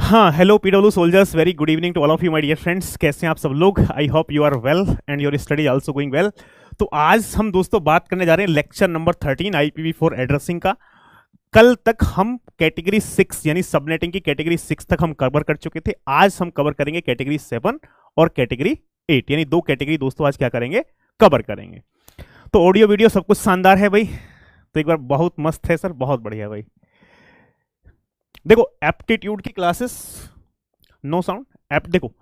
हाँ, hello PW soldiers, very good evening to all of you my dear friends. कैसे हैं आप सब लोग? I hope you are well and your study also going well. तो आज हम दोस्तों बात करने जा रहे हैं लेक्चर नंबर 13 IPv4 एड्रेसिंग का। कल तक हम कैटेगरी 6 यानी सबनेटिंग की कैटेगरी 6 तक हम कवर कर चुके थे। आज हम कवर करेंगे कैटेगरी 7 और कैटेगरी 8, यानी दो कैटेगरी दोस्तों आज क्या करेंगे, कवर करेंगे। तो ऑडियो वीडियो सब कुछ शानदार है भाई, तो एक बार बहुत मस्त है सर, बहुत बढ़िया भाई। देखो एप्टीट्यूड की क्लासेस, नो साउंड ऐप। देखो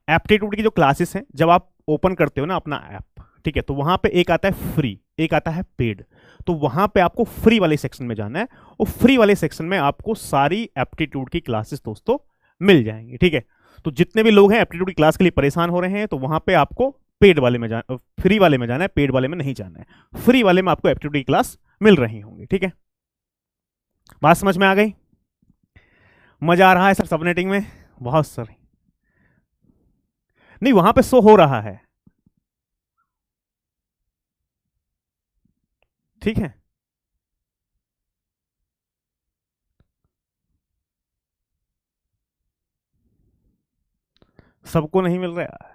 एप्टीट्यूड की जो क्लासेस हैं, जब आप ओपन करते हो ना अपना ऐप, ठीक है, तो वहां पे एक आता है फ्री, एक आता है पेड। तो वहां पे आपको फ्री वाले सेक्शन में जाना है, और फ्री वाले सेक्शन में आपको सारी एप्टीट्यूड की क्लासेस दोस्तों मिल जाएंगी। ठीक है, तो जितने भी लोग हैं एप्टीट्यूड की क्लास के लिए परेशान हो रहे हैं, तो वहां पे आपको पेड वाले में जाना, फ्री वाले में जाना है, पेड वाले में नहीं जाना है। फ्री वाले में आपको एप्टीट्यूड की क्लास मिल रही होंगी। ठीक है, बात समझ में आ गई? मजा आ रहा है सर सबनेटिंग में? बहुत सर नहीं, वहां पे शो हो रहा है। ठीक है, सबको नहीं मिल रहा है।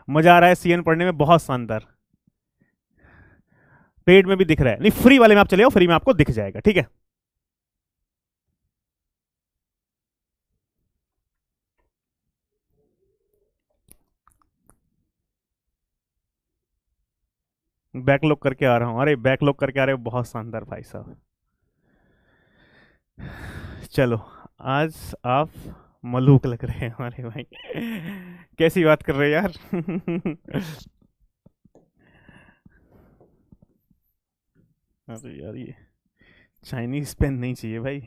मजा आ रहा है सीएन पढ़ने में, बहुत शानदार। पेड में भी दिख रहा है, नहीं फ्री वाले में आप चले आओ, फ्री में आपको दिख जाएगा। ठीक है, बैकलॉग करके आ रहा हूं। अरे बैकलॉग करके आ रहे हो, बहुत शानदार भाई साहब। चलो, आज आप मलूक लग रहे हैं हमारे भाई। कैसी बात कर रहे हैं यार। अरे यार, ये चाइनीज पेन नहीं चाहिए भाई।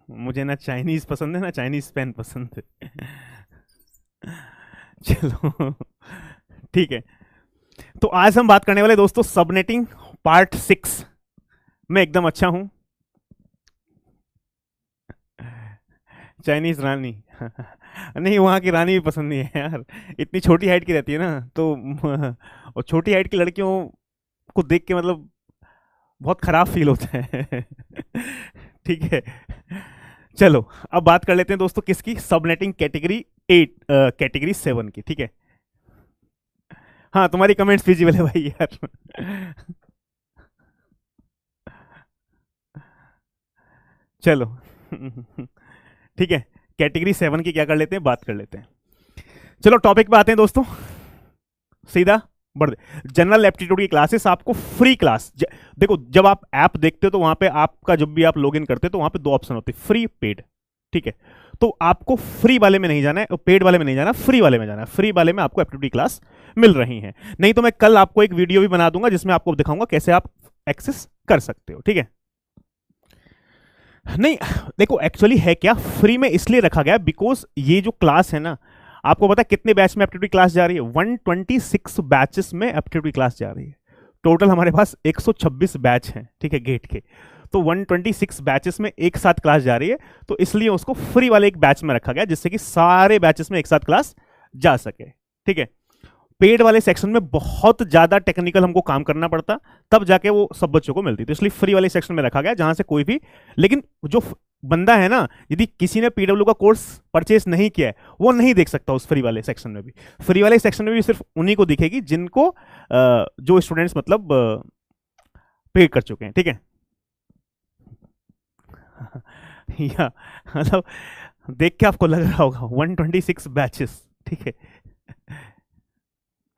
मुझे ना चाइनीज पसंद है ना चाइनीज पेन पसंद है। चलो, ठीक है। तो आज हम बात करने वाले दोस्तों सबनेटिंग पार्ट 6। मैं एकदम अच्छा हूं। चाइनीज रानी। नहीं, वहां की रानी भी पसंद नहीं है यार, इतनी छोटी हाइट की रहती है ना, तो और छोटी हाइट की लड़कियों को देख के मतलब बहुत खराब फील होता है। ठीक है, चलो अब बात कर लेते हैं दोस्तों किसकी, सबनेटिंग कैटेगरी 8, कैटेगरी 7 की। ठीक है, हाँ तुम्हारी कमेंट्स विजिबल है भाई यार। चलो, ठीक है, कैटेगरी 7 की क्या कर लेते हैं, बात कर लेते हैं। चलो टॉपिक पे आते हैं दोस्तों, सीधा बढ़। जनरल एप्टीट्यूड की क्लासेस आपको फ्री क्लास देखो, जब आप ऐप देखते हो तो वहां पे आपका जब भी आप लॉगिन करते हो तो वहां पे दो ऑप्शन होते हैं, फ्री पेड। ठीक है, तो आपको फ्री वाले में नहीं जाना है, पेड वाले में नहीं जाना, फ्री वाले में जाना है। फ्री वाले में आपको एप्टीट्यूड क्लास मिल रही है। नहीं तो मैं कल आपको एक वीडियो भी बना दूंगा जिसमें आपको दिखाऊंगा कैसे आप एक्सेस कर सकते हो। ठीक है, नहीं देखो एक्चुअली है क्या, फ्री में इसलिए रखा गया बिकॉज ये जो क्लास है ना, आपको पता है कितने बैच में एप्टीट्यूड क्लास जा रही है? 126 बैचेस में एप्टीट्यूड क्लास जा रही है। टोटल हमारे पास 126 बैच हैं, ठीक है, गेट के। तो 126 बैचेस में एक साथ क्लास जा रही है, तो इसलिए उसको फ्री वाले एक बैच में रखा गया जिससे कि सारे बैचेस में एक साथ क्लास जा सके। ठीक है, पेड वाले सेक्शन में बहुत ज्यादा टेक्निकल हमको काम करना पड़ता, तब जाके वो सब बच्चों को मिलती, तो इसलिए फ्री वाले सेक्शन में रखा गया जहां से कोई भी, लेकिन जो बंदा है ना, यदि किसी ने पीडब्ल्यू का कोर्स परचेस नहीं किया है, वो नहीं देख सकता उस फ्री वाले सेक्शन में भी। फ्री वाले सेक्शन में भी सिर्फ उन्हीं को दिखेगी जिनको जो स्टूडेंट्स मतलब पे कर चुके हैं। ठीक है, या मतलब देख के आपको लग रहा होगा 126 बैचेस। ठीक है,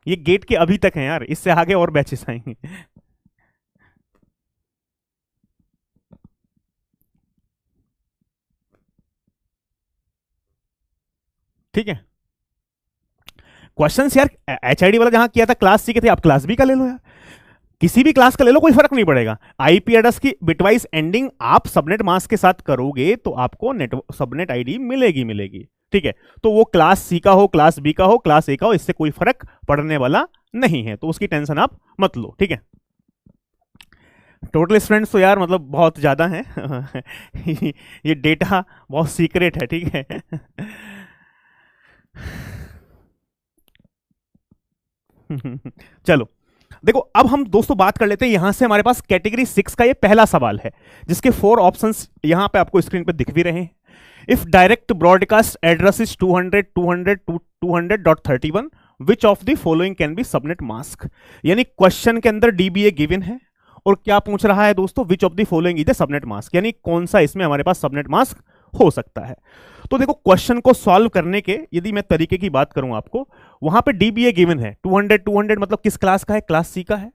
ये गेट के अभी तक हैं यार, इससे आगे और बैचेस आएंगे। ठीक है, क्वेश्चन यार HID वाला जहां किया था क्लास सी के थे, आप क्लास बी का ले लो यार, किसी भी क्लास का ले लो, कोई फर्क नहीं पड़ेगा। आईपी एड्रेस की बिटवाइज एंडिंग आप सबनेट मास्क के साथ करोगे तो आपको नेट सबनेट आईडी मिलेगी मिलेगी। ठीक है, तो वो क्लास सी का हो, क्लास बी का हो, क्लास ए का हो, इससे कोई फर्क पड़ने वाला नहीं है, तो उसकी टेंशन आप मत लो। ठीक है, टोटल स्टूडेंट्स तो यार मतलब बहुत ज़्यादा हैं। ये डेटा बहुत सीक्रेट है। ठीक है। चलो, देखो अब हम दोस्तों बात कर लेते हैं, यहां से हमारे पास कैटेगरी 6 का ये पहला सवाल है, जिसके 4 ऑप्शंस यहां पे आपको स्क्रीन पे दिख भी रहे हैं। If direct broadcast address is 200.200.31, which of the following can be subnet mask. यानी क्वेश्चन के अंदर डीबीए गिवन है और क्या पूछ रहा है दोस्तों, which of the following is the subnet mask, यानी कौन सा इसमें हमारे पास सबनेट मास्क हो सकता है। तो देखो क्वेश्चन को सॉल्व करने के यदि मैं तरीके की बात करूं आपको, वहां पे डीबीए गिवन है 200 मतलब किस क्लास का है, क्लास सी का है।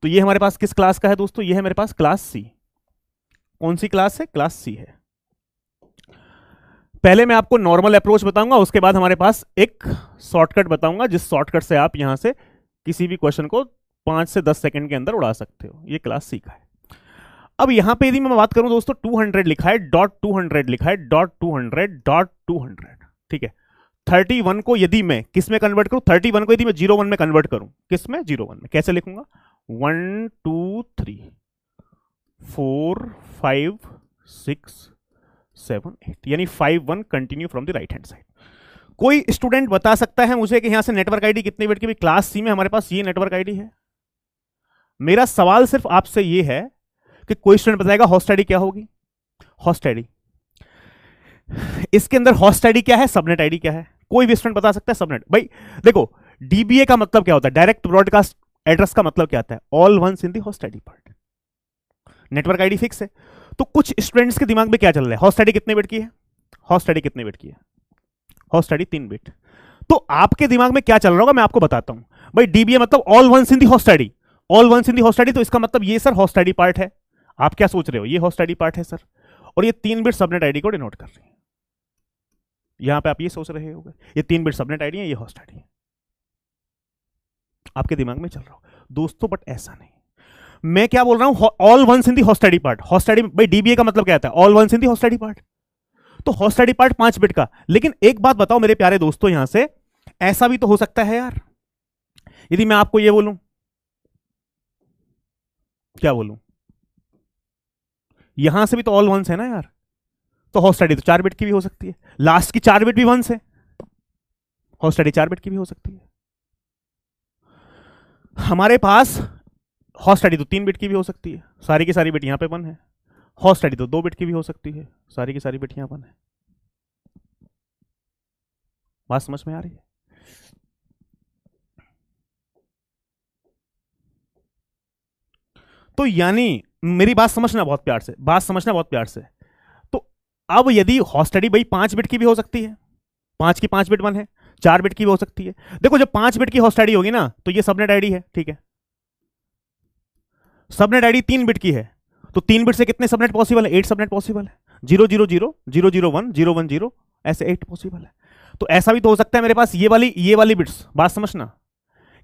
तो ये हमारे पास किस क्लास का है दोस्तों, ये है मेरे पास क्लास सी। कौन सी क्लास है, क्लास सी है। पहले मैं आपको नॉर्मल अप्रोच बताऊंगा, उसके बाद हमारे पास एक शॉर्टकट बताऊंगा, जिस शॉर्टकट से आप यहां से किसी भी क्वेश्चन को 5 से 10 सेकंड के अंदर उड़ा सकते हो। ये क्लास सी का है। अब यहां पे यदि मैं बात करूं दोस्तों, 200 लिखा है, .200 लिखा है, .200, ठीक है। 31 को यदि मैं किस में कन्वर्ट करूं, 31 को यदि मैं 01 में कन्वर्ट करूं, किस में, 01 में, कैसे लिखूंगा, 1 2 3 4 5 6 7 8, यानी 5 1 continue from the right hand side. कोई स्टूडेंट बता सकता है मुझे कि यहां से नेटवर्क आईडी कितने बिट की, भी क्लास सी में हमारे पास ये नेटवर्क आईडी है। मेरा सवाल सिर्फ आपसे ये है कि कोई स्टूडेंट बताएगा होस्ट आईडी क्या होगी, होस्ट आईडी, इसके अंदर होस्ट आईडी क्या है, सबनेट आईडी क्या है, कोई भी स्टूडेंट बता सकता है। सबनेट, भाई देखो डीबीए का मतलब क्या होता है, डायरेक्ट ब्रॉडकास्ट एड्रेस का मतलब क्या आता है, all ones in the host ID part. Network ID fix है, तो कुछ स्टूडेंट्स के दिमाग में क्या चल रहा है, होस्ट आईडी कितने बिट की है, होस्ट आईडी कितने बिट की है, होस्ट आईडी 3 बिट। तो आपके दिमाग में क्या चल रहा होगा मैं आपको बताता हूं। भाई डीबीए मतलब all ones in the host ID, all ones in the host ID, तो इसका मतलब ये सर होस्ट आईडी पार्ट है। आप क्या सोच रहे हो, ये होस्ट आईडी पार्ट है सर, और ये 3 बिट सबनेट आईडी को डिनोट कर रही है। यहां पे आप ये सोच रहे होगे ये 3 बिट सबनेट आईडी है, ये होस्ट आईडी है, आपके दिमाग में चल रहा हो दोस्तों, बट ऐसा नहीं। मैं क्या बोल रहा हूं, all ones in the host ID part. Host ID भाई डीबीए का मतलब क्या आता है, all ones in the host ID part. तो होस्ट आईडी पार्ट 5 बिट का। लेकिन एक बात बताओ मेरे प्यारे दोस्तों, यहां से ऐसा भी तो हो सकता है यार, यदि मैं आपको ये बोलूं, क्या बोलूं, यहां से भी तो ऑल वंस है ना यार, तो होस्ट आईडी तो 4 बिट की भी हो सकती है, लास्ट की 4 बिट भी वंस है, होस्ट आईडी 4 बिट की भी हो सकती है। हमारे पास होस्ट आईडी तो 3 बिट की भी हो सकती है, सारी की सारी बिट यहां पे 1 है। होस्ट आईडी तो 2 बिट की भी हो सकती है, सारी की सारी बिट यहां 1 है। बात समझ में आ रही है। तो यानी मेरी बात समझना बहुत प्यार से, बात समझना बहुत प्यार से। तो अब यदि होस्ट आईडी भाई 5 बिट की भी हो सकती है, 5 की 5 बिट 1 है, 4 बिट की भी हो सकती है। देखो जब 5 बिट की होस्ट आईडी होगी ना, तो ये सबनेट आईडी है, ठीक है। सबनेट आईडी 3 बिट की है, तो 3 बिट से कितने सबनेट पॉसिबल है, 8 सबनेट पॉसिबल है, 000 001 ऐसे 8 पॉसिबल है। तो ऐसा भी तो हो सकता है मेरे पास ये वाली बिट्स, बात समझना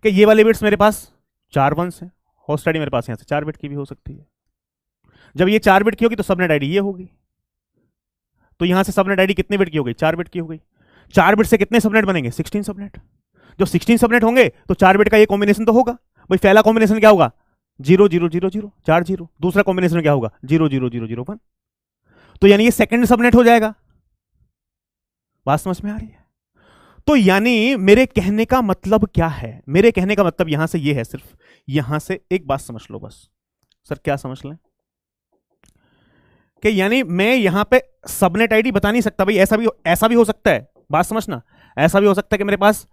कि ये वाली बिट्स मेरे पास 4 वंस है, होस्ट आईडी मेरे पास यहां से 4 बिट की भी हो सकती है। जब ये 4 बिट की होगी तो सबनेट आईडी ये होगी, तो यहां से सबनेट आईडी कितने बिट की हो गई, 4 बिट की हो गई। 4 बिट से कितने सबनेट बनेंगे, 16 सबनेट। जब 16 सबनेट होंगे तो 4 बिट का ये कॉम्बिनेशन तो होगा। भाई पहला कॉम्बिनेशन क्या होगा, 0000 4 0, दूसरा कॉम्बिनेशन क्या होगा 00001, तो यानी ये सेकंड सबनेट हो जाएगा। बात समझ में आ रही है। तो यानी मेरे कहने का मतलब क्या है, मेरे कहने का मतलब यहां से ये है, सिर्फ यहां से एक बात समझ लो बस। सर क्या समझ लें, कि यानी मैं यहां पे सबनेट आईडी बता नहीं सकता। भाई ऐसा भी हो सकता है, बात समझना, ऐसा भी हो सकता है कि मेरे पास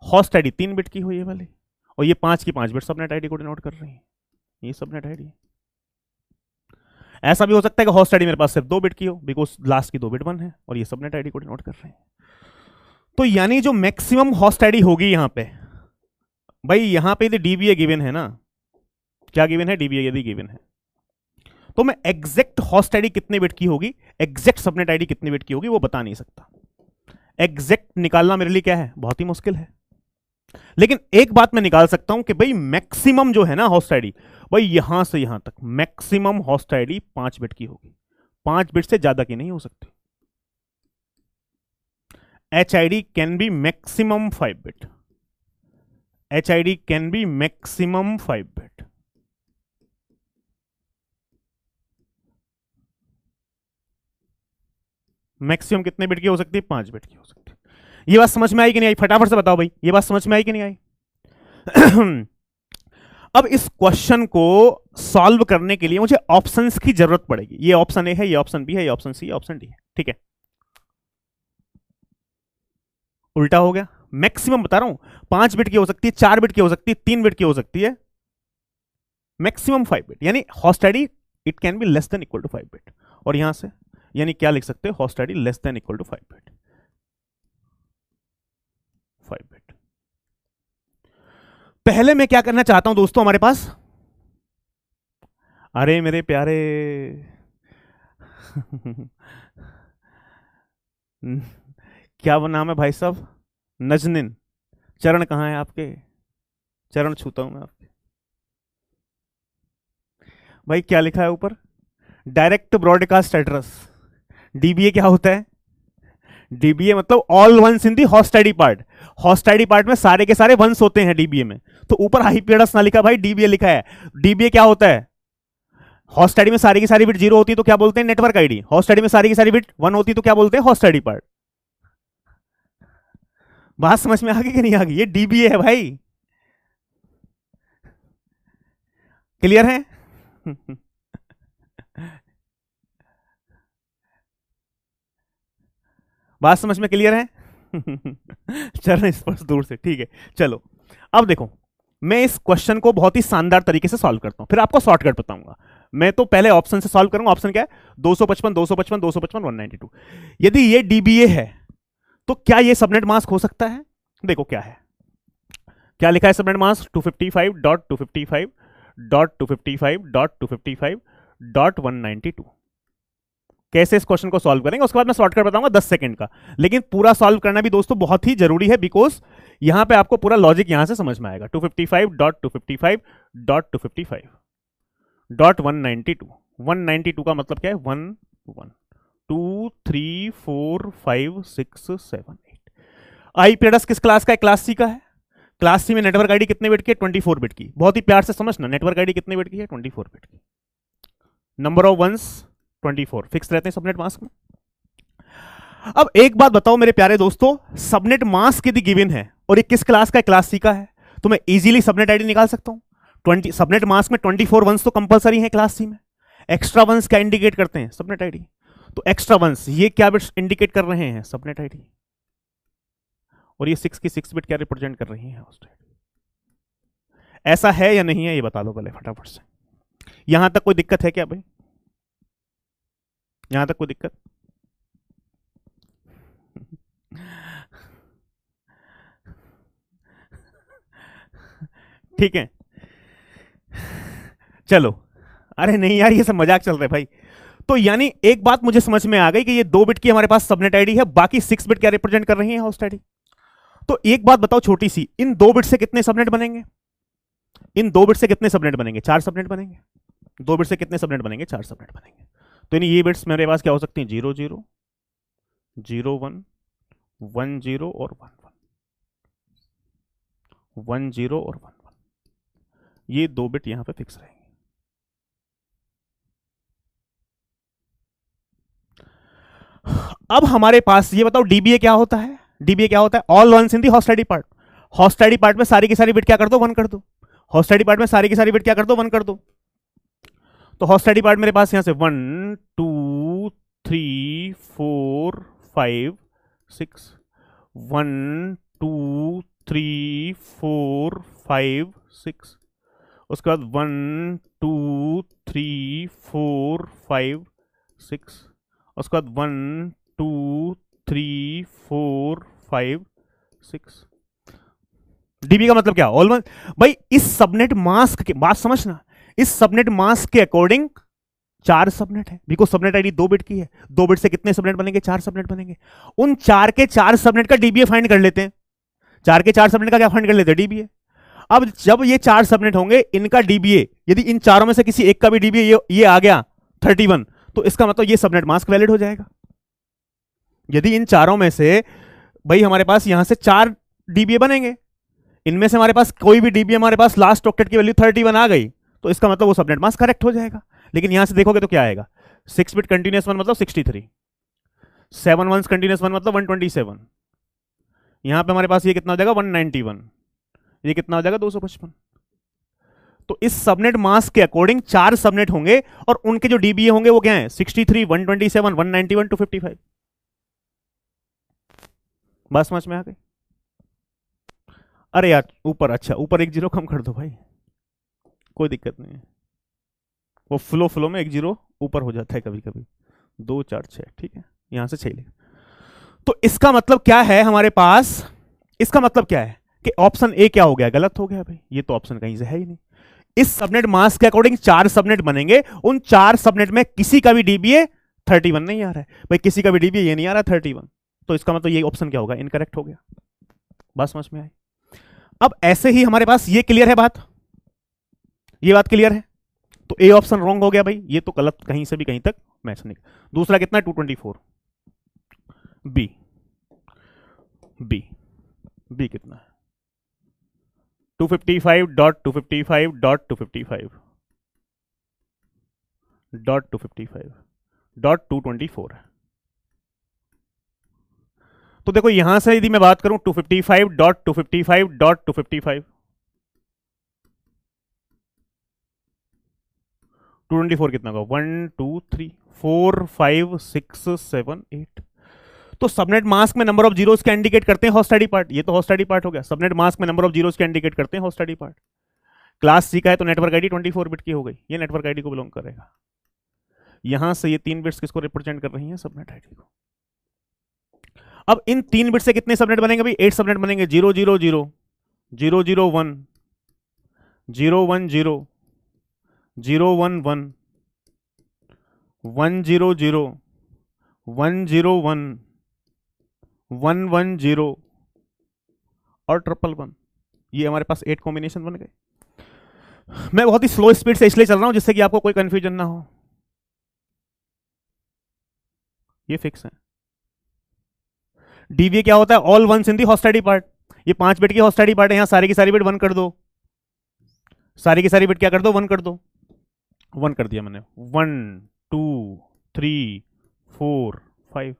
होस्ट आईडी 3 बिट की हो ये वाली, और ये 5 की 5 बिट सबनेट आईडी को डिनोट कर रही है, ये सबनेट आईडी। ऐसा भी हो सकता है कि होस्ट आईडी मेरे पास सिर्फ 2 बिट की हो, बिकॉज लास्ट की 2 बिट 1 है, और ये सबनेट आईडी को डिनोट कर रहे हैं। तो यानी जो मैक्सिमम होस्ट आईडी होगी यहां पे, भाई यहां पे यदि डीबीए गिवन है ना, क्या गिवन है, डीबीए यदि गिवन है, तो मैं एग्जैक्ट होस्ट आईडी कितने बिट की होगी, एग्जैक्ट सबनेट आईडी कितने बिट की होगी वो बता नहीं सकता। एग्जैक्ट निकालना मेरे लिए क्या है, बहुत ही मुश्किल है। लेकिन एक बात मैं निकाल सकता हूं कि भाई मैक्सिमम जो है ना होस्ट आईडी, भाई यहां से यहां तक मैक्सिमम होस्ट आईडी 5 बिट की होगी, 5 बिट से ज्यादा की नहीं हो सकती। HID can be maximum 5 bit, HID can be maximum 5 bit. Maximum कितने बिट की हो सकती है, 5 बिट की हो सकती है। ये बात समझ में आई कि नहीं आई, फटाफट से बताओ भाई, ये बात समझ में आई कि नहीं आई। अब इस क्वेश्चन को सॉल्व करने के लिए मुझे ऑप्शंस की जरूरत पड़ेगी। ये ऑप्शन ए है, ये ऑप्शन बी है, ये ऑप्शन सी, ऑप्शन डी है। ठीक है, उल्टा हो गया। मैक्सिमम बता रहा हूं, 5 बिट की हो सकती है, 4 बिट की हो सकती है, 3 बिट की हो सकती है, मैक्सिमम 5 बिट। यानी host ID it can be less than equal to 5 bit. और यहां से यानी क्या लिख सकते हैं, host ID less than equal to 5 bit, 5 bit. पहले मैं क्या करना चाहता हूं दोस्तों, हमारे पास, अरे मेरे प्यारे क्या वो नाम है भाई साहब, नजनिन, चरण कहां है आपके, चरण छूता हूं मैं आपके। भाई क्या लिखा है ऊपर, डायरेक्ट ब्रॉडकास्ट एड्रेस। डीबीए क्या होता है, डीबीए मतलब all ones in the host ID part. Host ID part में सारे के सारे वंस होते हैं डीबीए में। तो ऊपर आईपी एड्रेस ना लिखा भाई, डीबीए लिखा है। डीबीए क्या होता है, हॉस्ट आईडी में सारी की सारी बिट 0 होती है तो क्या बोलते हैं, नेटवर्क आईडी। हॉस्ट आईडी में सारी की सारी बिट 1 होती है तो क्या बोलते हैं, हॉस्ट आईडी पार्ट। बात समझ में आ गई कि नहीं आ गई, ये डीबीए है भाई, क्लियर है। बात समझ में क्लियर है। चरण स्पर्श दूर से, ठीक है। चलो अब देखो, मैं इस क्वेश्चन को बहुत ही शानदार तरीके से सॉल्व करता हूं, फिर आपको शॉर्टकट बताऊंगा। मैं तो पहले ऑप्शन से सॉल्व करूंगा। ऑप्शन क्या है, 255 255 255 192। यदि ये डीबीए है तो क्या ये सबनेट मास्क हो सकता है। देखो क्या है, क्या लिखा है सबनेट मास्क, 255.255.255.255.192। कैसे इस क्वेश्चन को सॉल्व करेंगे उसके बाद मैं शॉर्टकट बताऊंगा 10 सेकंड का। लेकिन पूरा सॉल्व करना भी दोस्तों बहुत ही जरूरी है, बिकॉज यहां पे आपको पूरा लॉजिक यहां से समझ में आएगा। 255.255.255.192। 192 का मतलब क्या है, 1 1 2 3 4 5 6 7 8। आईपी एड्रेस किस क्लास का है, क्लास सी का है। क्लास सी में नेटवर्क आईडी कितने बिट की है, 24 बिट की। बहुत ही प्यार से समझना, नेटवर्क आईडी कितने बिट की है, 24 बिट की। नंबर ऑफ वंस 24 फिक्स रहते हैं सबनेट मास्क में। अब एक बात बताओ मेरे प्यारे दोस्तों, सबनेट मास्क यदि गिवन है और ये किस क्लास का है, क्लास सी का है, तो मैं इजीली सबनेट आईडी निकाल सकता हूं। 20 सबनेट मास्क में 24 वंस तो कंपलसरी है क्लास सी में। एक्स्ट्रा वंस क्या इंडिकेट करते हैं, सबनेट आईडी। तो एक्स्ट्रा वंस ये क्या बिट्स इंडिकेट कर रहे हैं, सबनेट आईडी। और ये 6 की 6 बिट क्या रिप्रेजेंट कर रही है, होस्ट आईडी। ऐसा है या नहीं है ये बता दो पहले फटाफट से। यहां तक कोई दिक्कत है क्या भाई, यहां तक कोई दिक्कत। ठीक है, चलो। अरे नहीं यार, ये सब मजाक चल रहा है भाई। तो यानी एक बात मुझे समझ में आ गई कि ये 2 बिट की हमारे पास सबनेट आईडी है, बाकी 6 बिट क्या रिप्रेजेंट कर रही है, होस्ट आईडी। तो एक बात बताओ छोटी सी, इन 2 बिट से कितने सबनेट बनेंगे, इन 2 बिट से कितने सबनेट बनेंगे, 4 सबनेट बनेंगे। 2 बिट से कितने सबनेट बनेंगे, 4 सबनेट बनेंगे। तो ये बिट्स मेरे पास क्या हो सकती हैं, 0 0 0 1 1 0 और 1 1 1 0 और 1 1। ये 2 बिट यहां पे फिक्स रहेंगे। अब हमारे पास ये बताओ डीबीए क्या होता है। डीबीए क्या होता है, all ones in the host ID part. Host ID part में सारी की सारी बिट क्या कर दो, 1 कर दो। हॉस्ट आईडी पार्ट में सारी की सारी बिट क्या कर दो, 1 कर दो। तो हॉस्ट आईडी पार्ट मेरे पास यहां से 1 2 3 4 5 6 1 2 3 4 5 6। उसके बाद 1 2 3 4 5 6। उसके बाद 1 2 3 4 5 6। डीबी का मतलब क्या, ऑल वन। भाई इस सबनेट मास्क के बात समझना, इस सबनेट मास्क के अकॉर्डिंग 4 सबनेट है, बिकॉज सबनेट आईडी 2 बिट की है। 2 बिट से कितने सबनेट बनेंगे, 4 सबनेट बनेंगे। उन 4 के 4 सबनेट का डीबीए फाइंड कर लेते हैं। 4 के 4 सबनेट का क्या फाइंड कर लेते हैं, डीबीए। अब जब ये 4 सबनेट होंगे, इनका डीबीए, यदि इन चारों में से किसी एक का भी डीबीए ये आ गया 31, तो इसका मतलब ये सबनेट मास्क वैलिड हो जाएगा। यदि इन चारों में से भाई हमारे पास यहां से 4 डीबीए बनेंगे, इनमें से हमारे पास कोई भी डीबीए हमारे पास लास्ट ऑक्टेट की वैल्यू 31 आ गई, तो इसका मतलब वो सबनेट मास्क करेक्ट हो जाएगा। लेकिन यहां से देखोगे तो क्या आएगा, 6 बिट कंटिन्यूअस 1 मतलब 63, 7 वंस कंटिन्यूअस 1 मतलब 127। यहां पे हमारे पास ये कितना हो जाएगा, 191। ये कितना हो जाएगा, 255। तो इस सबनेट मास्क के अकॉर्डिंग 4 सबनेट होंगे और उनके जो डीबीए होंगे वो क्या है 63, 127, 191, 255। बस समझ में आ गई? अरे यार ऊपर, अच्छा ऊपर 1 जीरो कम कर दो भाई, कोई दिक्कत नहीं है, वो फ्लो में 1 जीरो ऊपर हो जाता है कभी कभी। 2 4 6, ठीक है, यहां से 6 लिख। तो इसका मतलब क्या है हमारे पास, इसका मतलब क्या है कि ऑप्शन ए क्या हो गया, गलत हो गया भाई, ये तो ऑप्शन कहीं से है ही नहीं। इस सबनेट मास्क के अकॉर्डिंग 4 सबनेट बनेंगे, उन 4 सबनेट में किसी का भी डीबीए 31 नहीं आ रहा है भाई, किसी का भी डीबीए ये नहीं आ रहा 31, तो इसका मतलब ये ऑप्शन क्या होगा, इनकरेक्ट हो गया। बात समझ में आई? अब ऐसे ही हमारे पास ये क्लियर है बात, ये बात क्लियर है, तो ए ऑप्शन रॉन्ग हो गया भाई, ये तो गलत कहीं से भी कहीं तक मैच नहीं। दूसरा कितना है 224, बी बी बी कितना है 255.255.255.254 है। तो देखो यहां से यदि मैं बात करूं 255.255.255 224 कितना होगा 1 2 3 4 5 6 7 8। तो सबनेट मास्क में नंबर ऑफ जीरोस का इंडिकेट करते हैं हॉस्टैडी पार्ट, ये तो हॉस्टैडी पार्ट हो गया। सबनेट मास्क में नंबर ऑफ जीरोस का इंडिकेट करते हैं हॉस्टैडी पार्ट। क्लास सी का है तो नेटवर्क आईडी 24 बिट की हो गई, ये नेटवर्क आईडी को बिलोंग करेगा। यहां से ये 3 बिट्स किसको रिप्रेजेंट कर रही हैं, सबनेट आईडी को। अब इन 3 बिट से कितने सबनेट बनेंगे भाई, 8 सबनेट बनेंगे, 0 0 0 0 0 1 0 1 0 0 1 1 1 0 0 1 0 1 1 1 0 और 1 1 1। ये हमारे पास 8 कॉम्बिनेशन बन गए। मैं बहुत ही स्लो स्पीड से इसलिए चल रहा हूं जिससे कि आपको कोई कंफ्यूजन ना हो, ये फिक्स है। डीवीए क्या होता है, all ones in the host ID part. ये 5 बिट की हॉस्टैडी पार्ट है, यहां सारी की सारी बिट 1 कर दो, सारी की सारी बिट क्या कर दो 1 कर दो, 1 कर दिया मैंने। 1 2 3 4 5,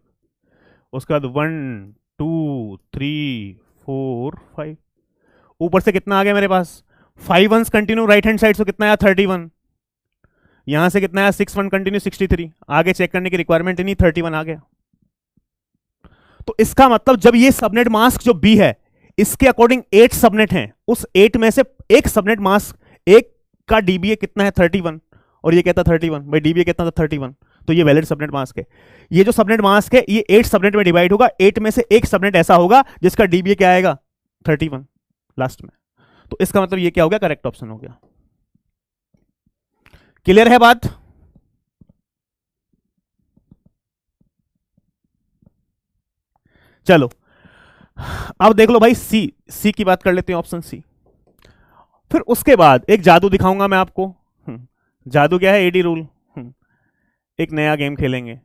उसके बाद 1 2 3 4 5, ऊपर से कितना आ गया मेरे पास 5 ones continue right hand side से कितना आया 31, यहां से कितना आया 6 1 कंटिन्यू 63, आगे चेक करने की रिक्वायरमेंट नहीं, 31 आ गया। तो इसका मतलब जब ये सबनेट मास्क जो बी है इसके अकॉर्डिंग 8 सबनेट हैं, उस 8 में से एक सबनेट मास्क एक का डीबीए कितना है 31, और ये कहता 31 भाई, डीबीए कितना था 31, तो ये वैलिड सबनेट मास्क है। ये जो सबनेट मास्क है ये 8 सबनेट में डिवाइड होगा, 8 में से एक सबनेट ऐसा होगा जिसका डीबीए क्या आएगा 31 लास्ट में। तो इसका मतलब ये क्या हो गया, करेक्ट ऑप्शन हो गया। क्लियर है बात? चलो अब देख लो भाई, सी की बात कर लेते हैं, ऑप्शन सी। फिर उसके बाद एक जादू दिखाऊंगा मैं आपको। जादू क्या है, एडी रूल। एक नया गेम खेलेंगे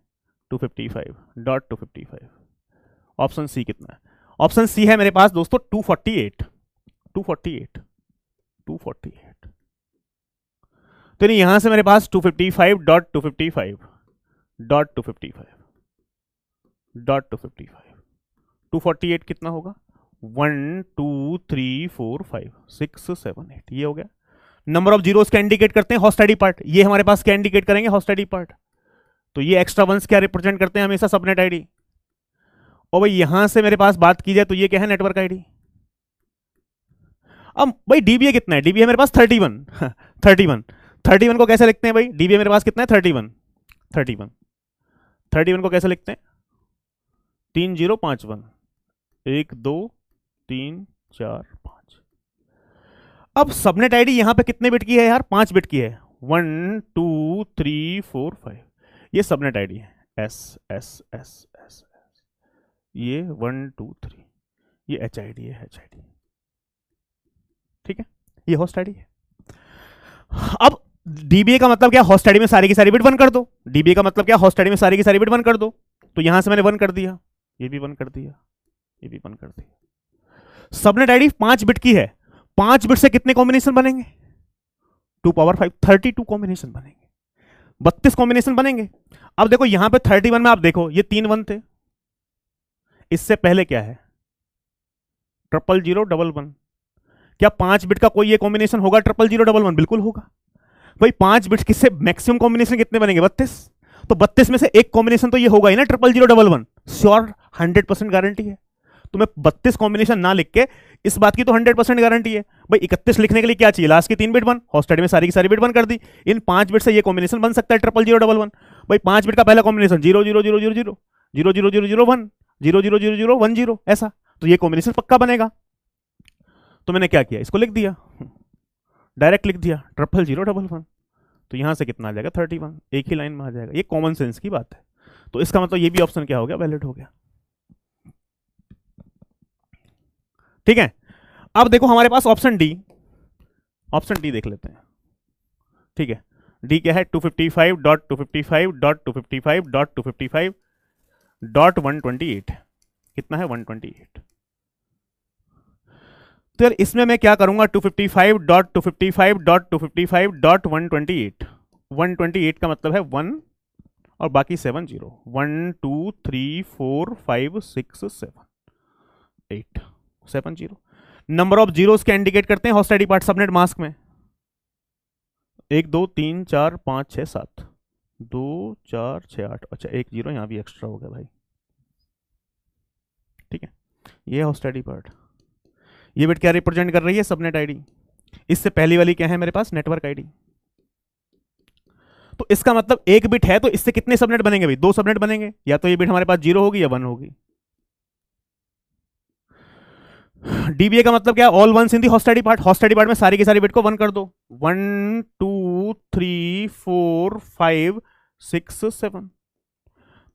255.255। ऑप्शन सी कितना है, ऑप्शन सी है मेरे पास दोस्तों 248। 248 248। तो नहीं, यहां से मेरे पास 255.255.255 248 कितना होगा 1 2 3 4 5 6 7 8, ये हो गया। नंबर ऑफ जीरोस क्या इंडिकेट करते हैं हॉस्टैडी पार्ट, ये हमारे पास क्या इंडिकेट करेंगे हॉस्टैडी पार्ट, तो ये एक्स्ट्रा वंस क्या रिप्रेजेंट करते हैं हमेशा सबनेट आईडी। और भाई यहां से मेरे पास बात की जाए तो ये क्या है नेटवर्क आईडी। अब भाई डीबीए कितना है, डीबीए मेरे पास 31 31 को कैसे लिखते हैं भाई, डीबीए मेरे पास कितना है 31 को कैसे लिखते हैं 3051 1 2 3 4 5। अब सबनेट आईडी यहां पे कितने बिट की है यार, 5 बिट की है, 1 2 3 4 5, ये सबनेट आईडी है एस एस एस एस, ये 1 2 3, ये एच आई डी है एच आई डी, ठीक है, ये होस्ट आईडी है। अब डीबीए का मतलब क्या, होस्ट आईडी में सारी की सारी बिट 1 कर दो, डीबीए का मतलब क्या, होस्ट आईडी में सारी की सारी बिट 1 कर दो, तो यहां से मैंने 1 कर दिया, ये भी 1 कर दिया, ये भी 1 कर दिया। सबनेट आईडी 5 बिट की है, 5 बिट से कितने कॉम्बिनेशन बनेंगे 2 पावर 5 32 कॉम्बिनेशन बनेंगे, 32 कॉम्बिनेशन बनेंगे। अब देखो यहां पे 31 में आप देखो ये 3 1 थे, इससे पहले क्या है 000 1 1, क्या 5 बिट का कोई ये कॉम्बिनेशन होगा 00011? बिल्कुल होगा भाई। 5 बिट्स किससे मैक्सिमम कॉम्बिनेशन कितने बनेंगे? 32। तो 32 में से एक कॉम्बिनेशन तो ये होगा ही ना 00011। श्योर, 100% गारंटी है। तो मैं 32 कॉम्बिनेशन ना लिख के इस बात की तो 100% गारंटी है भाई। 31 लिखने के लिए क्या चाहिए? लास्ट की 3 बिट 1। हॉस्टेड में सारी की सारी बिट 1 कर दी। इन 5 बिट से ये कॉम्बिनेशन बन सकता है 00011। भाई 5 बिट का पहला कॉम्बिनेशन 00000 00001 00010 ऐसा, तो ये कॉम्बिनेशन पक्का बनेगा। तो मैंने क्या किया, इसको लिख दिया, डायरेक्ट लिख दिया 00011। तो यहां से कितना आ जाएगा? 31। एक ही लाइन में आ जाएगा। ये कॉमन सेंस की बात है। तो इसका मतलब ये भी ऑप्शन क्या हो गया? वैलिड हो गया। ठीक है। अब देखो हमारे पास ऑप्शन डी, ऑप्शन डी देख लेते हैं। ठीक है, डी क्या है? 255.255.255.255.128 कितना है? 128। तो यार इसमें मैं क्या करूंगा? 255.255.255.128 128 का मतलब है 1 और बाकी 7 0। 1 2 3 4 5 6 7 8 7 0। नंबर ऑफ जीरोस क्या इंडिकेट करते हैं हॉस्टाइडी पार्ट सबनेट मास्क में? 1 2 3 4 5 6 7 2 4 6 8। अच्छा एक जीरो यहां भी एक्स्ट्रा हो गया भाई। ठीक है, ये हॉस्टाइडी पार्ट। ये बिट क्या रिप्रेजेंट कर रही है? Subnet ID. इससे पहली वाली क्या है मेरे पास? Network ID. तो इसका मतलब एक बिट है तो इससे कितने सबनेट बनेंगे भाई? 2 सबनेट बनेंगे। या तो ये बिट हमारे पास 0 होगी या 1 होगी। डीबीए का मतलब क्या? All ones in the host ID part. Host ID part में सारी की सारी बिट को 1 कर दो। 1 2 3 4 5 6 7।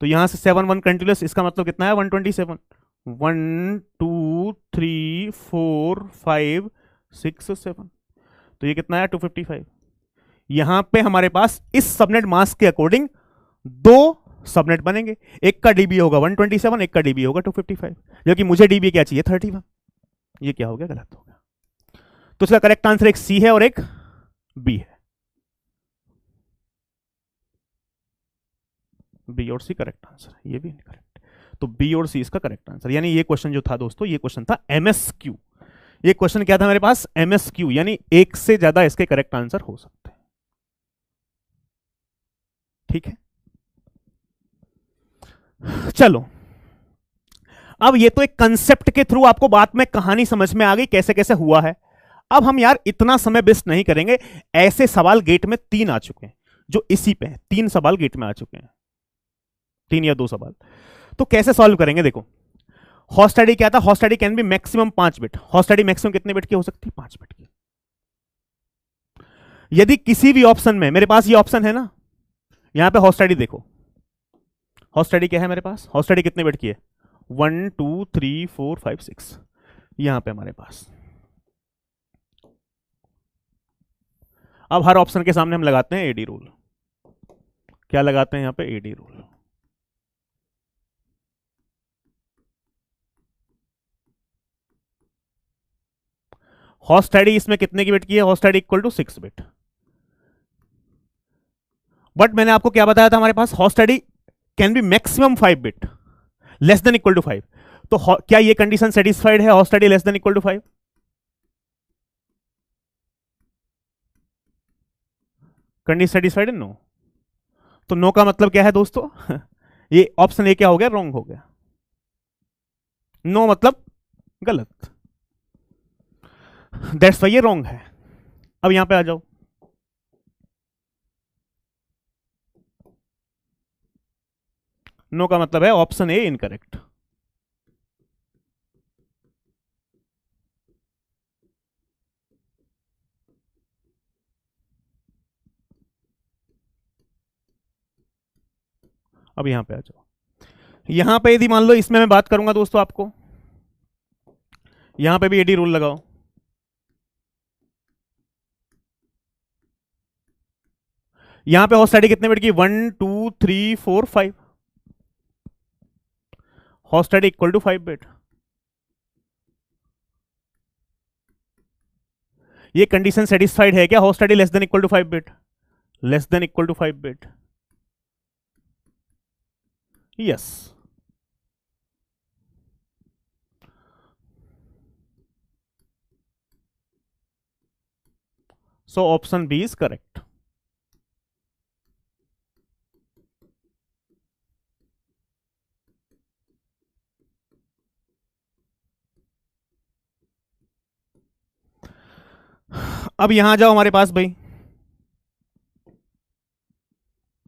तो यहां से 7 1 कंटिन्यूस, इसका मतलब कितना है? 127। 1 2 3 4 5 6 7। तो ये कितना है? 255। यहां पे हमारे पास इस सबनेट मास्क के अकॉर्डिंग 2 सबनेट बनेंगे। एक का डीबी होगा 127, एक का डीबी होगा 255। जबकि मुझे डीबी क्या चाहिए? 31। ये क्या हो गया? गलत हो गया। तो इसका करेक्ट आंसर एक सी है और एक बी है। बी और सी करेक्ट आंसर, ये भी इनकरेक्ट। तो बी और सी इसका करेक्ट आंसर। यानी ये क्वेश्चन जो था दोस्तों, ये क्वेश्चन था एमएसक्यू। ये क्वेश्चन क्या था मेरे पास? एमएसक्यू, यानी एक से ज्यादा इसके करेक्ट आंसर हो सकते हैं। ठीक है, चलो अब ये तो एक कंसेप्ट के थ्रू आपको बात में कहानी समझ में आ गई कैसे कैसे हुआ है। अब हम यार इतना समय वेस्ट नहीं करेंगे। ऐसे सवाल गेट में 3 आ चुके हैं जो इसी पे हैं। 3 सवाल गेट में आ चुके हैं, 3 या 2 सवाल। तो कैसे सॉल्व करेंगे? देखो हॉस्ट आईडी क्या था? Host ID can be maximum 5 bit. Host ID maximum कितने बिट की हो सकती है? 5 बिट की। यदि किसी भी ऑप्शन में, मेरे पास ये ऑप्शन है ना, यहां पे हॉस्ट आईडी देखो, हॉस्ट आईडी क्या है मेरे पास? हॉस्ट आईडी कितने बिट की है? 1 2 3 4 5 6। यहां पे हमारे पास, अब हर ऑप्शन के सामने हम लगाते हैं एडी रूल। क्या लगाते हैं यहां पे? AD rule. हॉस्ट आईडी इसमें कितने की बिट की है? Host ID equal to 6 bit. But मैंने आपको क्या बताया था? हमारे पास host ID can be maximum 5 bit, less than equal to 5। तो क्या ये कंडीशन सेटिस्फाइड है? Host ID less than equal to 5? Condition satisfied है? नो। तो नो का मतलब क्या है दोस्तों? ये ऑप्शन ए क्या हो गया? रॉन्ग हो गया। नो मतलब गलत, दैट्स वाई ये रॉन्ग है। अब यहां पे आ जाओ, नो का मतलब है ऑप्शन ए इनकरेक्ट। अब यहां पे आ जाओ। यहां पे यदि मान लो इसमें मैं बात करूंगा दोस्तों आपको, यहां पे भी एडी रूल लगाओ। यहां पे हॉस्ट आईडी कितने बिट की? 1 2 3 4 5। Host ID equal to 5 bit. ये कंडीशन सेटिस्फाइड है क्या? Host ID less than equal to 5 bit, less than equal to 5 bit. Yes. So option B is correct. अब यहां जाओ हमारे पास भाई,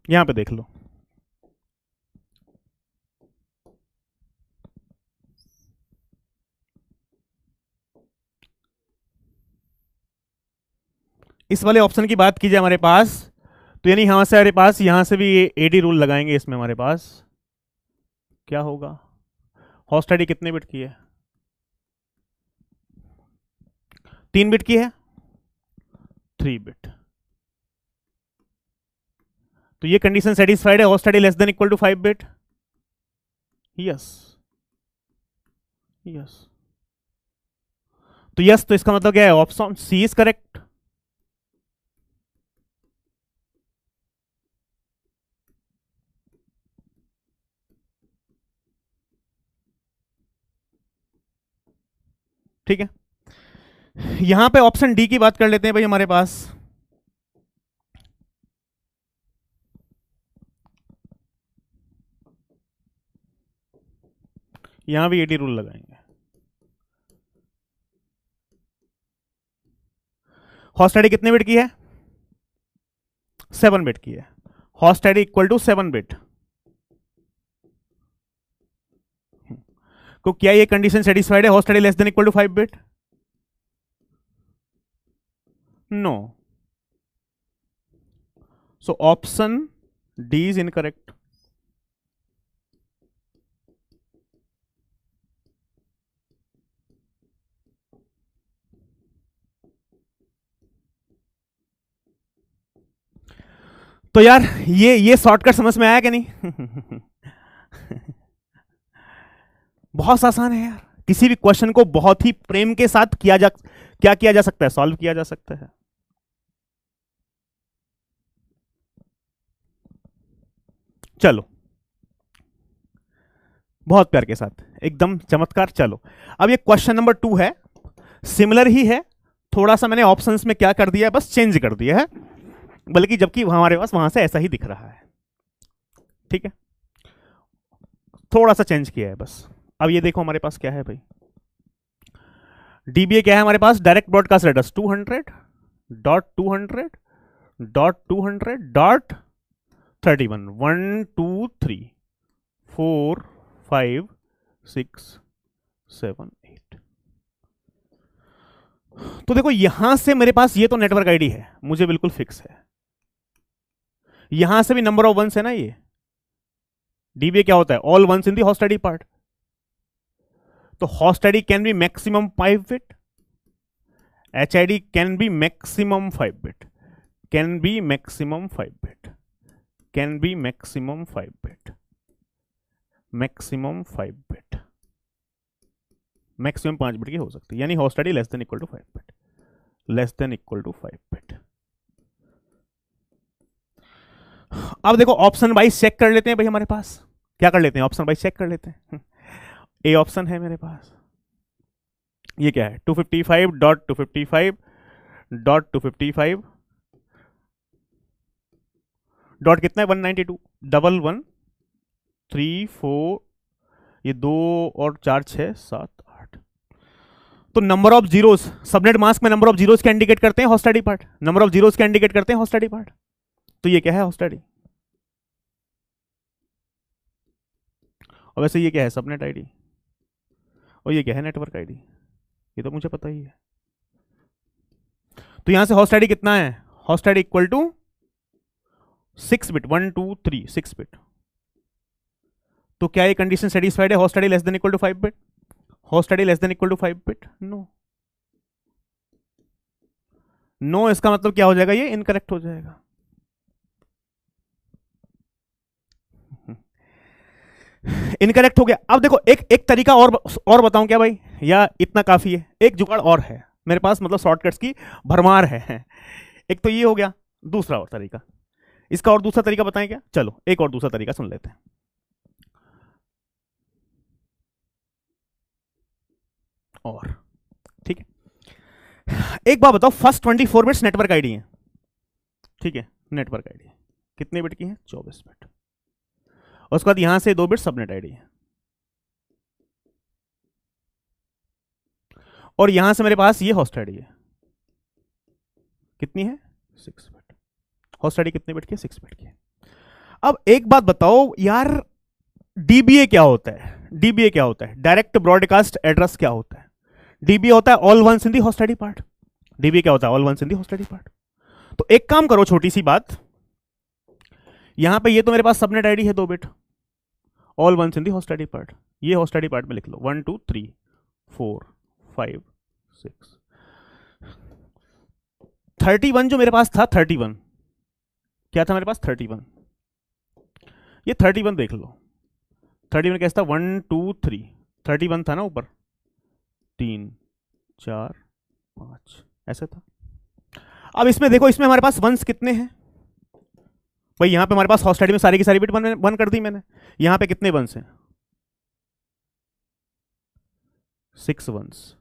यहां पे देख लो, इस वाले ऑप्शन की बात कीजिए हमारे पास, तो यानी यहां से हमारे पास, यहां से भी ये एडी रूल लगाएंगे इसमें, हमारे पास क्या होगा, हॉस्ट आईडी कितने बिट की है, 3 बिट की है, 3 बिट। तो ये कंडीशन सेटिस्फाइड है, host ID less than equal to 5 bit, yes yes. तो यस, तो इसका मतलब क्या है, ऑप्शन सी इज करेक्ट। ठीक है, यहां पे ऑप्शन डी की बात कर लेते हैं भाई हमारे पास। यहां भी एडी रूल लगाएंगे, हॉस्ट आईडी कितने बिट की है, 7 बिट की है, host ID equal to 7 bit. तो क्या ये कंडीशन सेटिस्फाइड है, host ID less than equal to 5 bit, no, so option D is incorrect. तो यार ये शॉर्टकट समझ में आया कि नहीं? बहुत आसान है यार, किसी भी क्वेश्चन को बहुत ही प्रेम के साथ क्या किया जा सकता है, सॉल्व किया जा सकता है। चलो, बहुत प्यार के साथ, एकदम चमत्कार। चलो, अब ये क्वेश्चन नंबर 2 है, सिमिलर ही है, थोड़ा सा मैंने ऑप्शंस में क्या कर दिया है, बस चेंज कर दिया है, बल्कि जबकि हमारे पास वहां से ऐसा ही दिख रहा है। ठीक है, थोड़ा सा चेंज किया है बस। अब ये देखो हमारे पास क्या है भाई, डीबीए क्या है हमारे पास, डायरेक्ट ब्रॉडकास्ट एड्रेस 200.200.200.31 1 2 3 4 5 6 7 8। तो देखो यहां से मेरे पास ये तो नेटवर्क आईडी है, मुझे बिल्कुल फिक्स है। यहां से भी नंबर ऑफ वंस है ना, ये डीबीए क्या होता है, all ones in the host ID part. तो host ID can be maximum 5 bit, H I D can be maximum 5 bit, can be maximum 5 bit, can be maximum 5 bit, maximum 5 bit, maximum 5 bit की हो सकती है, यानी host ID less than equal to 5 bit, less than equal to 5 bit. अब देखो option wise check कर लेते हैं भाई हमारे पास, क्या कर लेते हैं, ऑप्शन वाइज चेक कर लेते हैं। ए ऑप्शन है मेरे पास, ये क्या है, 255.255.255 डॉट कितना है, 192 डबल 1 3 4, ये 2 और 4 6 7 8। तो number of zeros, subnet mask में नंबर ऑफ जीरोस क्या इंडिकेट करते हैं, host ID part, number of zeros क्या इंडिकेट करते हैं, होस्ट आईडी पार्ट। तो ये क्या है, होस्ट आईडी। और वैसे ये क्या है, सबनेट आईडी, और ये क्या है, नेटवर्क आईडी, ये तो मुझे पता ही है। तो यहां से होस्ट आईडी कितना है, host ID equal to 6 bit, 1 2 3 6 bit. तो क्या ये कंडीशन सेटिस्फाइड है, host ID less than equal to 5 bit, host ID less than equal to 5 bit, no, no. इसका मतलब क्या हो जाएगा, ये इनकरेक्ट हो जाएगा। इनकरेक्ट हो गया। अब देखो एक तरीका और बताऊं क्या भाई, या इतना काफी है, एक जुगाड़ और है मेरे पास, मतलब शॉर्टकट्स की भरमार है। एक तो ये हो गया, दूसरा और तरीका, इसका और दूसरा तरीका बताएं क्या, चलो एक और दूसरा तरीका सुन लेते हैं। और ठीक है, एक बात बताओ, फर्स्ट 24 बिट्स नेटवर्क आईडी है, ठीक है, नेटवर्क आईडी कितने बिट की है? 24 बिट। उसके बाद यहां से 2 बिट सबनेट आईडी है, और यहां से मेरे पास ये होस्ट आईडी है, कितनी है? 6 बिट। होस्ट आईडी कितने बिट की? 6 बिट की। अब एक बात बताओ यार, डीबीए क्या होता है? डीबीए क्या होता है? डायरेक्ट ब्रॉडकास्ट एड्रेस क्या होता है? डीबीए होता है all ones in the host ID part. DBA क्या होता है? All ones in the host ID part. तो एक काम करो, छोटी सी बात, यहां पे ये तो मेरे पास सबनेट आईडी है 2 bit, all ones in the host ID part, ये होस्ट आईडी पार्ट में लिख लो 1 2 3 4 5 6। 31 जो मेरे पास था, 31 क्या था मेरे पास? 31। ये 31 देख लो, 31 कैसा था? 1 2 3, 31 था ना ऊपर, 3 4 5 ऐसा था। अब इसमें देखो, इसमें हमारे पास वंस कितने हैं भाई? यहां पे हमारे पास होस्ट आईडी में सारी की सारी बिट वन कर दी मैंने। यहां पे कितने वंस हैं? 6 वंस।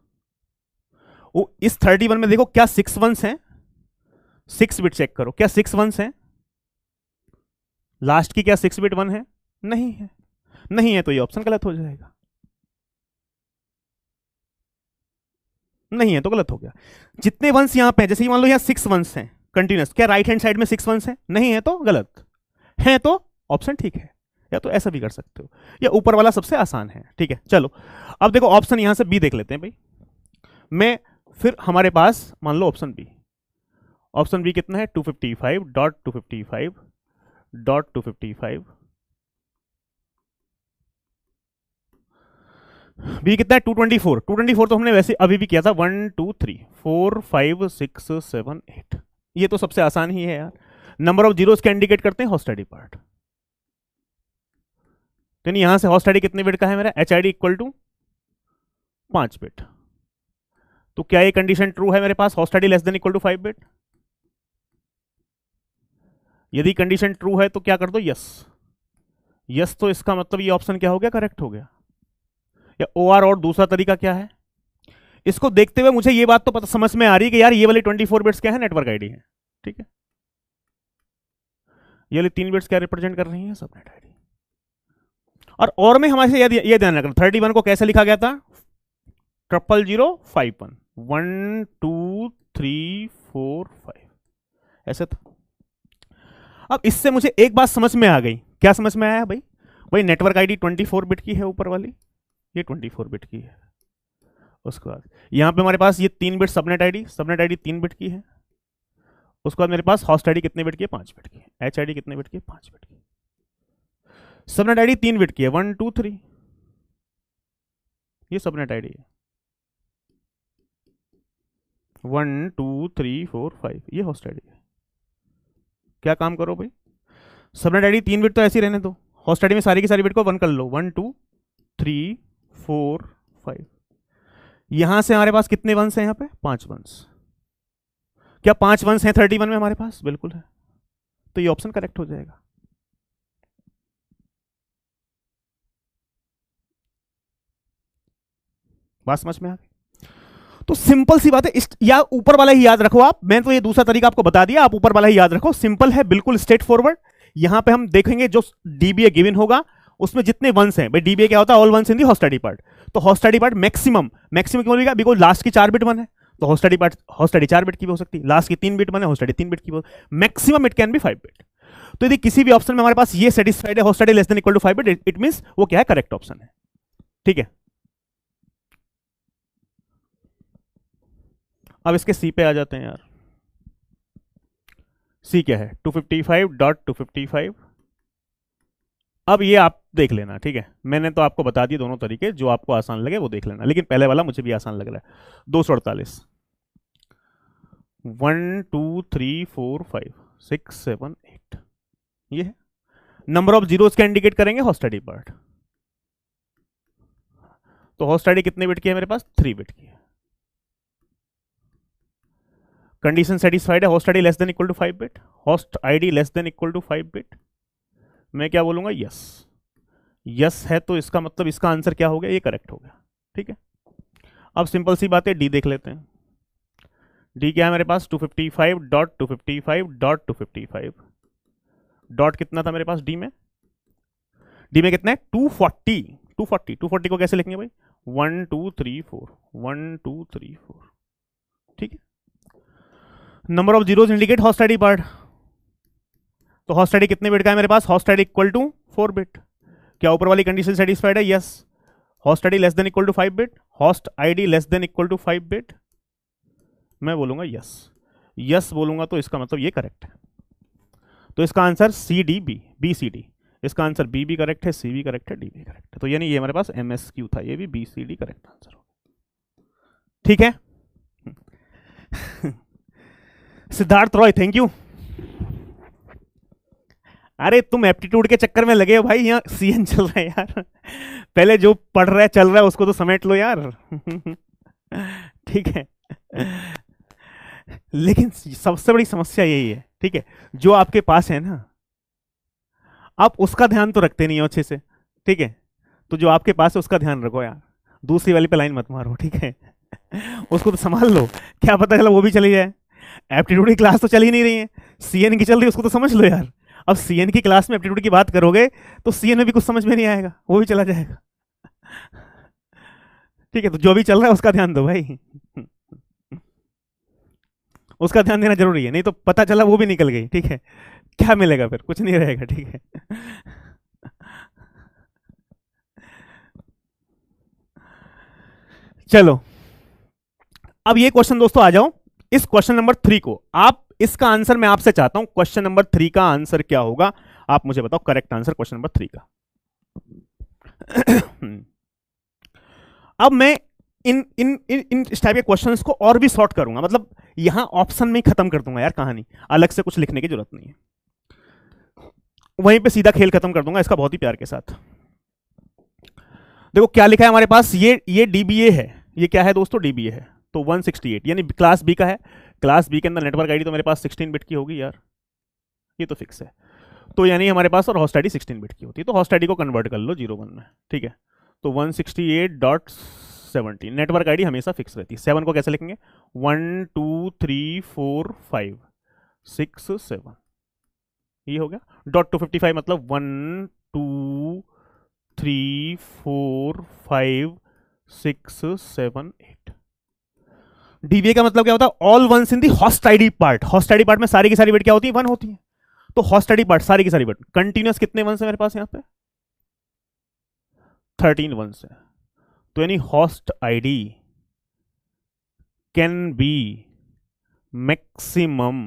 इस 31 में देखो, क्या 6 वंस हैं? 6 बिट चेक करो, क्या 6 वंस हैं? लास्ट की क्या 6 बिट 1 है? नहीं है। नहीं है तो ये ऑप्शन गलत हो जाएगा, नहीं है तो गलत हो गया। जितने वंस यहां पे, जैसे मान लो यहां 6 वंस हैं कंटिन्यूस, क्या राइट हैंड साइड में 6 वंस हैं? नहीं है तो गलत, है तो ऑप्शन ठीक है। या तो ऐसा भी कर सकते हो, या ऊपर वाला सबसे आसान है, ठीक है। चलो अब देखो, ऑप्शन यहां से बी देख लेते हैं भाई। मैं फिर हमारे पास मान लो ऑप्शन बी, ऑप्शन बी कितना है? 255.255.255। बी कितना है? 224। 224 तो हमने वैसे अभी भी किया था, 1 2 3 4 5 6 7 8। ये तो सबसे आसान ही है यार। नंबर ऑफ जीरोस क्या इंडिकेट करते हैं? Host ID part. तो यहां से होस्ट आईडी कितने बिट का है मेरा? H I D equal to 5 bit. तो क्या ये कंडीशन ट्रू है मेरे पास? Host ID less than equal to 5 bit. यदि कंडीशन ट्रू है तो क्या कर दो? यस। यस तो इसका मतलब ये ऑप्शन क्या हो गया? करेक्ट हो गया। या ओ आर, और दूसरा तरीका क्या है? इसको देखते हुए मुझे ये बात तो पता समझ में आ रही है कि यार ये वाली 24 बिट्स क्या है? नेटवर्क आईडी है, ठीक है। ये वाली 3 बिट्स क्या रिप्रेजेंट कर रही है? Subnet ID. और में हमारे ये ध्यान रखना, 31 को कैसे लिखा गया था? 00051 1 2 3 4 5 ऐसे था। अब इससे मुझे एक बात समझ में आ गई। क्या समझ में आया भाई? भाई नेटवर्क आईडी 24 बिट की है ऊपर वाली, ये 24 बिट की है। उसके बाद यहां पे हमारे पास ये 3 बिट सबनेट आईडी 3 बिट की है। उसके बाद मेरे पास होस्ट आईडी कितने बिट की है? 5 बिट की है। एच आईडी कितने बिट की है? 5 बिट की। सबनेट आईडी 3 बिट की है, 1 2 3, ये सबनेट आईडी है। 1 2 3 4 5 ये होस्ट आईडी है। क्या काम करो भाई, सबनेट आईडी 3 बिट तो ऐसी रहने दो, होस्ट आईडी में सारी की सारी बिट को 1 कर लो, 1 2 3 4 5। यहां से हमारे पास कितने वंस हैं? यहां पे 5 वंस। क्या 5 वंस हैं 31 में हमारे पास? बिल्कुल है। तो ये ऑप्शन करेक्ट हो जाएगा। बात समझ में आ गई? तो सिंपल सी बात है, या ऊपर वाला ही याद रखो आप। मैं तो ये दूसरा तरीका आपको बता दिया, आप ऊपर वाला ही याद रखो। सिंपल है, बिल्कुल स्ट्रेट फॉरवर्ड। यहां पे हम देखेंगे जो डीबीए गिवन होगा उसमें जितने वंस हैं, भाई डीबीए क्या होता है? All ones in the host ID part. तो होस्ट आईडी पार्ट मैक्सिमम क्यों बोलेगा? बिकॉज लास्ट की 4 बिट 1 है, तो होस्ट आईडी 4 बिट की भी हो सकती है। लास्ट की 3 बिट 1 है, होस्ट आईडी 3 बिट की भी, maximum it can B 5 bit. तो यदि किसी भी ऑप्शन में हमारे पास ये सेटिस्फाइड है, host ID less than equal to 5 bit, it means वो क्या है? करेक्ट ऑप्शन है, ठीक है। अब इसके सी पे आ जाते हैं यार। सी क्या है? 255.255। अब ये आप देख लेना, ठीक है। मैंने तो आपको बता दिए दोनों तरीके, जो आपको आसान लगे वो देख लेना, लेकिन पहले वाला मुझे भी आसान लग रहा है। 248, 1 2 3 4 5 6 7 8 ये है। नंबर ऑफ जीरोस क्या इंडिकेट करेंगे? Host ID part. तो होस्ट आईडी कितने बिट की है मेरे पास? 3 बिट की है। कंडीशन सेटिस्फाइड है, host ID less than equal to 5 bit. Host ID less than equal to 5 bit. मैं क्या बोलूंगा? यस। यस है तो इसका मतलब इसका आंसर क्या हो गया? ये करेक्ट हो गया, ठीक है। अब सिंपल सी बात है, डी देख लेते हैं। डी क्या है मेरे पास 255.255.255 डॉट कितना था मेरे पास डी में कितना है 240 को कैसे लिखेंगे भाई 1 2 3 4 1 2 3 4 ठीक है। Number of zeros indicate host ID part, तो हॉट स्टडी कितने बिट का है मेरे पास, host ID equal to 4 bit. क्या ऊपर वाली कंडीशन सेटिस्फाइड है, yes. Host ID less than equal to 5 bit, host ID less than equal to 5 bit, मैं बोलूंगा यस। यस बोलूंगा तो इसका मतलब ये करेक्ट है, तो इसका answer C D B, B C D, इसका आंसर बी भी करेक्ट है, सी भी करेक्ट है, डी भी करेक्ट है। तो यानी ये हमारे पास एम एस क्यू था, ये भी B C D correct answer होगा। ठीक है सिद्धार्थ रॉय थैंक यू। अरे तुम एप्टीट्यूड के चक्कर में लगे हो भाई, यहाँ सीएन चल रहा है यार, पहले जो पढ़ रहा है चल रहा है उसको तो समेट लो यार ठीक है लेकिन सबसे बड़ी समस्या यही है, ठीक है, जो आपके पास है ना आप उसका ध्यान तो रखते नहीं हो अच्छे से, ठीक है, तो जो आपके पास है उसका ध्यान रखो यार, दूसरी वाली पे लाइन मत मारो, ठीक है उसको तो संभाल लो, क्या पता चला वो भी चली जाए। एप्टीट्यूड की क्लास तो चल ही नहीं रही है, सीएन की चल रही है, उसको तो समझ लो यार। अब सीएन की क्लास में एप्टीट्यूड की बात करोगे तो सीएन में भी कुछ समझ में नहीं आएगा, वो भी चला जाएगा ठीक है, तो जो भी चल रहा है उसका ध्यान दो भाई उसका ध्यान देना जरूरी है, नहीं तो पता चला वो भी निकल गई, ठीक है, क्या मिलेगा फिर, कुछ नहीं रहेगा, ठीक है चलो अब ये क्वेश्चन दोस्तों आ जाओ इस क्वेश्चन नंबर 3 को, आप इसका आंसर मैं आपसे चाहता हूं, क्वेश्चन नंबर 3 का आंसर क्या होगा, आप मुझे बताओ करेक्ट आंसर क्वेश्चन नंबर 3 का अब मैं इन इन इन इन इस टाइप के क्वेश्चंस को और भी सॉर्ट करूंगा, मतलब यहां ऑप्शन में ही खत्म कर दूंगा यार कहानी, अलग से कुछ लिखने की जरूरत नहीं है, वहीं पे सीधा खेल खत्म कर दूंगा इसका बहुत ही प्यार के साथ। देखो क्या लिखा है हमारे पास, ये डीबीए है, ये क्या है दोस्तों डीबीए है, तो 168 यानी क्लास बी का है, क्लास बी के अंदर नेटवर्क आईडी तो मेरे पास 16 बिट की होगी यार, ये तो फिक्स है, तो यानी हमारे पास और हॉस्ट आईडी 16 बिट की होती है, तो हॉस्ट आईडी को कन्वर्ट कर लो 01 में, ठीक है, तो 168.70 नेटवर्क आईडी हमेशा फिक्स रहती है। 7 को कैसे लिखेंगे 1 2 3 4 5 6 7, ये हो गया, .255 मतलब 1 2 3 4 5 6 7 8। डीवीए का मतलब क्या होता है, all ones in the host ID part, host ID part में सारी की सारी बिट क्या होती है 1 होती है, तो हॉस्ट आईडी पार्ट सारी की सारी बिट कंटिन्यूस कितने वंस है मेरे पास यहाँ पे 13 वंस है, तो यानी host ID can be maximum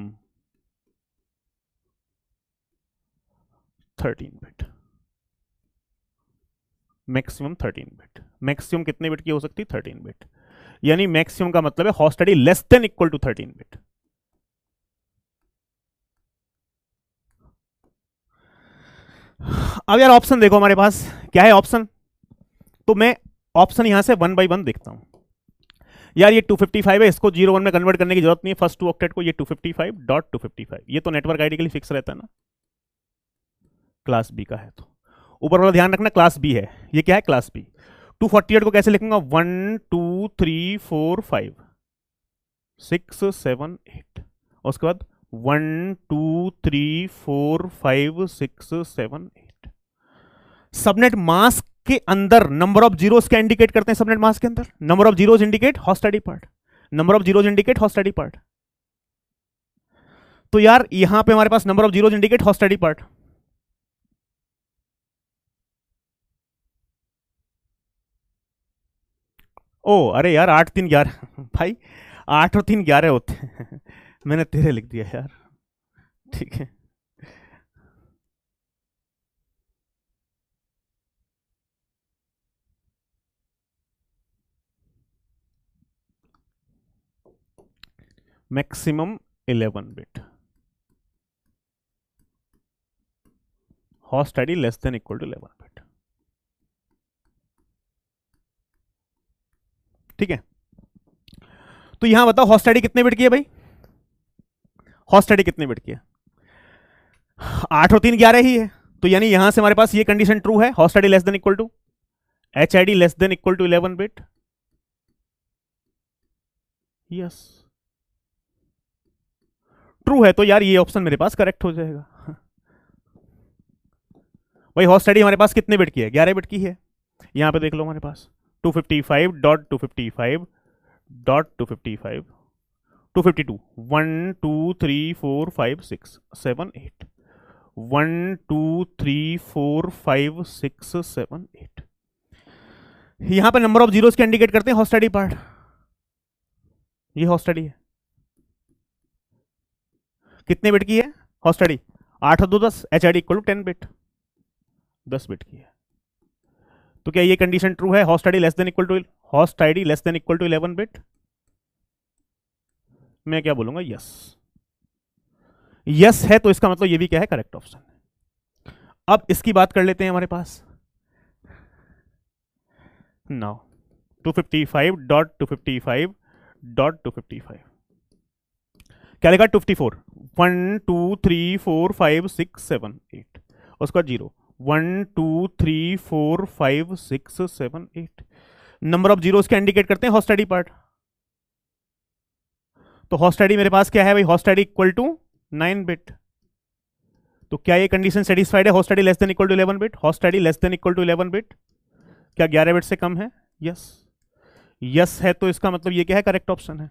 13 bit, maximum 13 bit, maximum कितने बिट की हो सकती है 13 बिट, यानी मैक्सिमम का मतलब है host ID less than equal to 13 bit. अब यार ऑप्शन देखो हमारे पास क्या है ऑप्शन, तो मैं ऑप्शन यहां से 1 बाई 1 देखता हूं यार, ये 255 है, इसको 01 में कन्वर्ट करने की जरूरत नहीं है, फर्स्ट 2 ऑक्टेट को, ये 255.255 ये तो नेटवर्क आईडी के लिए फिक्स रहता है ना, क्लास बी का है, तो ऊपर वाला ध्यान रखना क्लास बी है, ये क्या है क्लास बी। 248 को कैसे लिखूंगा 1 2 3 4 5 6 7 8, उसके बाद 1 2 3 4 5 6 7 8। सबनेट मास्क के अंदर नंबर ऑफ जीरोस क्या इंडिकेट करते हैं, सबनेट मास्क के अंदर number of zeros indicate host ID part, number of zeros indicate host ID part, तो यार यहां पे हमारे पास number of zeros indicate host ID part, ओ अरे यार 8 3 11 भाई 8 और 3 11 होते हैं मैंने 13 लिख दिया यार, ठीक है, maximum 11 bit, host ID less than equal to 11 bit, ठीक है, तो यहां बताओ हॉस्ट आईडी कितने बिट की है भाई, हॉस्ट आईडी कितने बिट की है 8 और 3 11 ही है, तो यानी यहां से हमारे पास ये कंडीशन ट्रू है, host ID less than equal to H ID less than equal to 11 bit, yes true है तो यार ये ऑप्शन मेरे पास करेक्ट हो जाएगा। भाई हॉट स्टडी हमारे पास कितने बिट की है? 11 बिट की है। यहां पे देख लो हमारे पास 255.255 255 252 1 2 3 4 5 6 7 8 1 2 3 4 5 6 7 8। यहां पे नंबर ऑफ जीरोस के इंडिकेट करते हैं हॉट स्टडी पार्ट। ये हॉट स्टडी है, कितने बिट की है हॉट स्टडी? 8 और 2 10, H I D equal to 10 bit, 10 bit की है। तो क्या ये कंडीशन ट्रू है? Host ID less than equal to, host ID less than equal to 11 bit. मैं क्या बोलूंगा? यस। यस है तो इसका मतलब ये भी क्या है? करेक्ट ऑप्शन है। अब इसकी बात कर लेते हैं हमारे पास नाउ 255.255.255 क्या लिखा? 254 1 2 3 4 5 6 7 8, उसका 0 1 2 3 4 5 6 7 8। नंबर ऑफ जीरोस क्या इंडिकेट करते हैं? Host ID part. तो हॉट स्टडी मेरे पास क्या है भाई? Host ID equal to 9 bit. तो क्या ये कंडीशन सेटिस्फाइड है? Host ID less than equal to 11 bit. Host ID less than equal to 11 bit क्या 11 बिट से कम है? यस। यस है तो इसका मतलब ये क्या है? करेक्ट ऑप्शन है।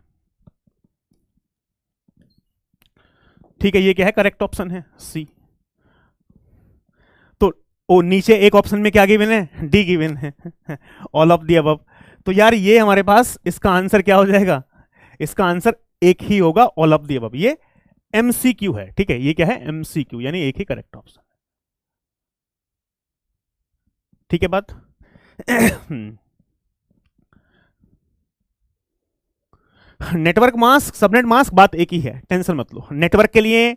ठीक है, ये क्या है? करेक्ट ऑप्शन है, सी। तो ओ नीचे एक ऑप्शन में क्या गिवन है? डी गिवन है, ऑल ऑफ दी अबव। तो यार ये हमारे पास इसका आंसर क्या हो जाएगा? इसका आंसर एक ही होगा, ऑल ऑफ दी अबव। ये एमसीक्यू है, ठीक है, ये क्या है? एमसीक्यू, यानी एक ही करेक्ट ऑप्शन। ठीक है बात? नेटवर्क मास्क, सबनेट मास्क, बात एक ही है, टेंशन मत लो। नेटवर्क के लिए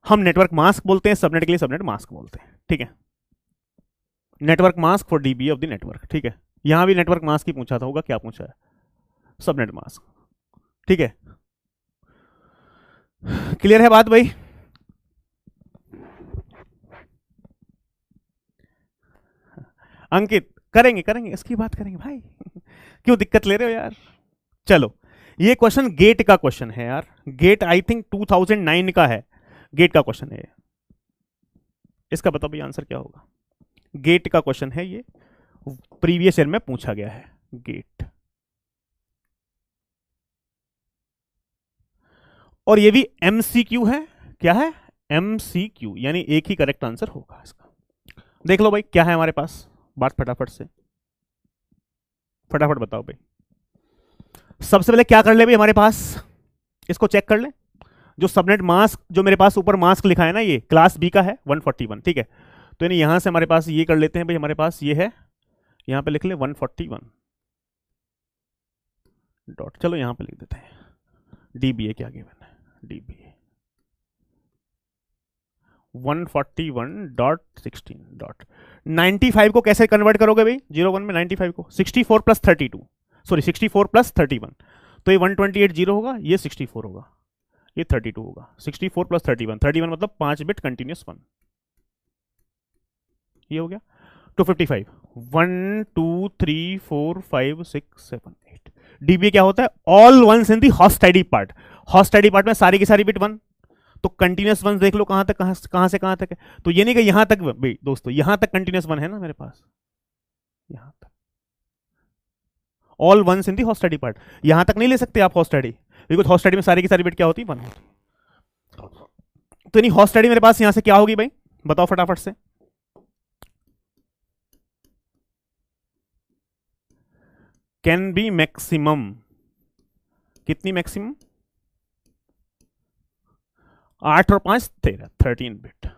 हम नेटवर्क मास्क बोलते हैं, सबनेट के लिए सबनेट मास्क बोलते हैं, ठीक है। Network mask for dB of the network, ठीक है। यहां भी नेटवर्क मास्क ही पूछा था, होगा क्या पूछा है? सबनेट मास्क, ठीक है। क्लियर है बात भाई? अंकित करेंगे करेंगे इसकी बात करेंगे भाई। क्यों दिक्कत ले रहे हो यार? चलो, ये क्वेश्चन गेट का क्वेश्चन है यार। गेट आई थिंक 2009 का है, गेट का क्वेश्चन है। इसका बताओ भाई आंसर क्या होगा? गेट का क्वेश्चन है ये, प्रीवियस ईयर में पूछा गया है गेट। और ये भी एमसीक्यू है। क्या है? एमसीक्यू, यानी एक ही करेक्ट आंसर होगा इसका। देख लो भाई क्या है हमारे पास, बात फटाफट से, फटाफट बताओ भाई। सबसे पहले क्या कर ले भाई हमारे पास, इसको चेक कर ले। जो सबनेट मास्क, जो मेरे पास ऊपर मास्क लिखा है ना, ये क्लास बी का है 141, ठीक है। तो यानी यहां से हमारे पास ये कर लेते हैं भाई, हमारे पास ये है, यहां पे लिख ले 141 डॉट, चलो यहां पे लिख देते हैं डीबीए क्या गिवन है, डीबीए 141.16. 95 को कैसे कन्वर्ट करोगे भाई 01 में? 95 को 64 प्लस 32, सॉरी 64 प्लस 31, तो ये 128 जीरो होगा, ये 64 होगा, ये 32 होगा। 64 प्लस 31, 31 मतलब 5 बिट कंटिन्यूस 1, ये हो गया। 255 1 2 3 4 5 6 7 8। डीबीए क्या होता है? All ones in the host ID part. Host ID part में सारी की सारी बिट 1, तो कंटिन्यूस 1 देख लो कहां तक, कहां से कहां तक है। तो ये नहीं कि यहां तक भाई दोस्तों, यहां तक कंटिन्यूस 1 है ना मेरे पास, यहां तक all ones in the host ID part. यहां तक नहीं ले सकते आप हॉस्टाइडी, बिकॉज हॉस्टाइडी में सारी की सारी बिट क्या होती है? 1 होती। तो यानी हॉस्टाइडी मेरे पास यहां से क्या होगी भाई, बताओ फटाफट से। कैन बी मैक्सिमम, कितनी मैक्सिमम? 8 और 5 13, 13 बिट। तो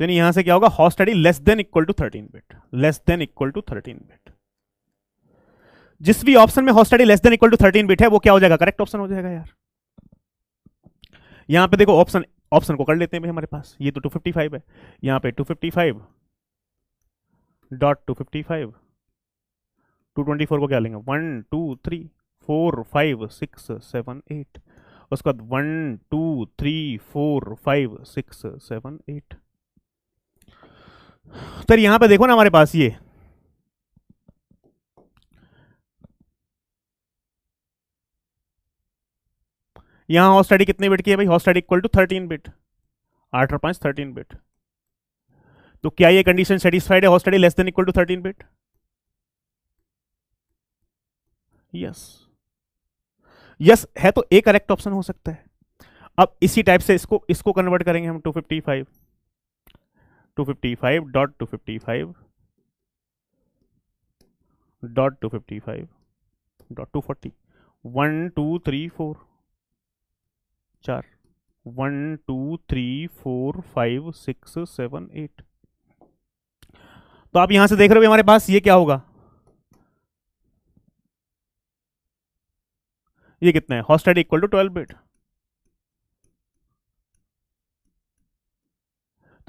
यानी यहां से क्या होगा? Host ID less than equal to 13 bit, less than equal to 13 bit. जिस भी ऑप्शन में host ID less than equal to 13 bit है वो क्या हो जाएगा? करेक्ट ऑप्शन हो जाएगा यार। यहां पे देखो ऑप्शन, ऑप्शन को कर लेते हैं भाई हमारे पास, ये तो 255 है, यहां पे 255.255 224 को क्या लेंगे? 1 2 3 4 5 6 7 8, उसके बाद 1 2 3 4 5 6 7 8। सर यहां पे देखो ना हमारे पास यहां हॉस्ट आईडी कितने बिट की है भाई? Host ID equal to 13 bit, 8 और 5 13 बिट। तो क्या ये कंडीशन सेटिस्फाइड है? Host ID less than equal to 13 bit? Yes, yes है तो ए करेक्ट ऑप्शन हो सकता है। अब इसी टाइप से इसको इसको कन्वर्ट करेंगे हम 255 डॉट 255 डॉट 255 डॉट 240 1 2 3 4 4 1 2 3 4 5 6 7 8। तो आप यहां से देख रहे हो हमारे पास ये क्या होगा? ये कितना है? Host ID equal to 12 bit.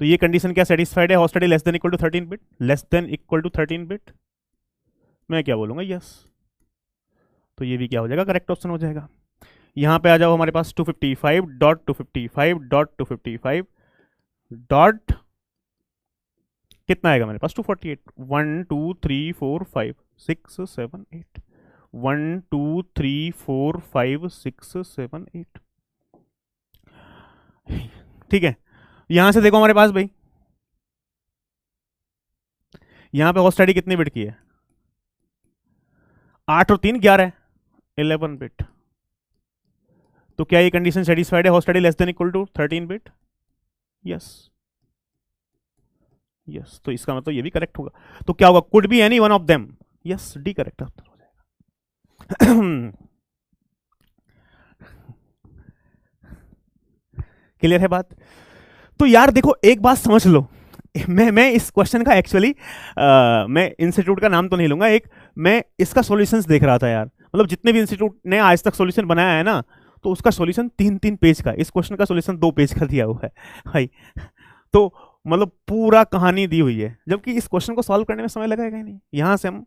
तो ये कंडीशन क्या सेटिस्फाइड है? Host ID less than equal to 13 bit, less than equal to 13 bit. मैं क्या बोलूंगा? यस। तो ये भी क्या हो जाएगा? करेक्ट ऑप्शन हो जाएगा। यहां पे आ जाओ हमारे पास 255 डॉट 255 डॉट 255 डॉट कितना आएगा मेरे पास? 248 1 2 3 4 5 6 7 8 1 2 3 4 5 6 7 8। ठीक है, यहां से देखो हमारे पास भाई, यहां पे हॉस्ट आईडी कितनी बिट की है? 8 और 3 11 11 बिट। तो क्या ये कंडीशन सेटिस्फाइड है? Host ID less than equal to 13 bit? Yes, yes. तो इसका मतलब ये भी करेक्ट होगा। तो क्या होगा? Could be any one of them. Yes, D correct हो जाएगा। क्लियर है बात? तो यार देखो एक बात समझ लो, मैं इस क्वेश्चन का एक्चुअली मैं इंस्टीट्यूट का नाम तो नहीं लूंगा, एक मैं इसका सॉल्यूशंस देख रहा था यार। मतलब जितने भी इंस्टीट्यूट ने आज तक सॉल्यूशन बनाया है ना, तो उसका सॉल्यूशन 3-3 पेज का, इस क्वेश्चन का सॉल्यूशन 2 पेज का दिया हुआ है भाई। तो मतलब पूरा कहानी दी हुई है, जबकि इस क्वेश्चन को सॉल्व करने में समय लगेगा ही नहीं। यहां से हम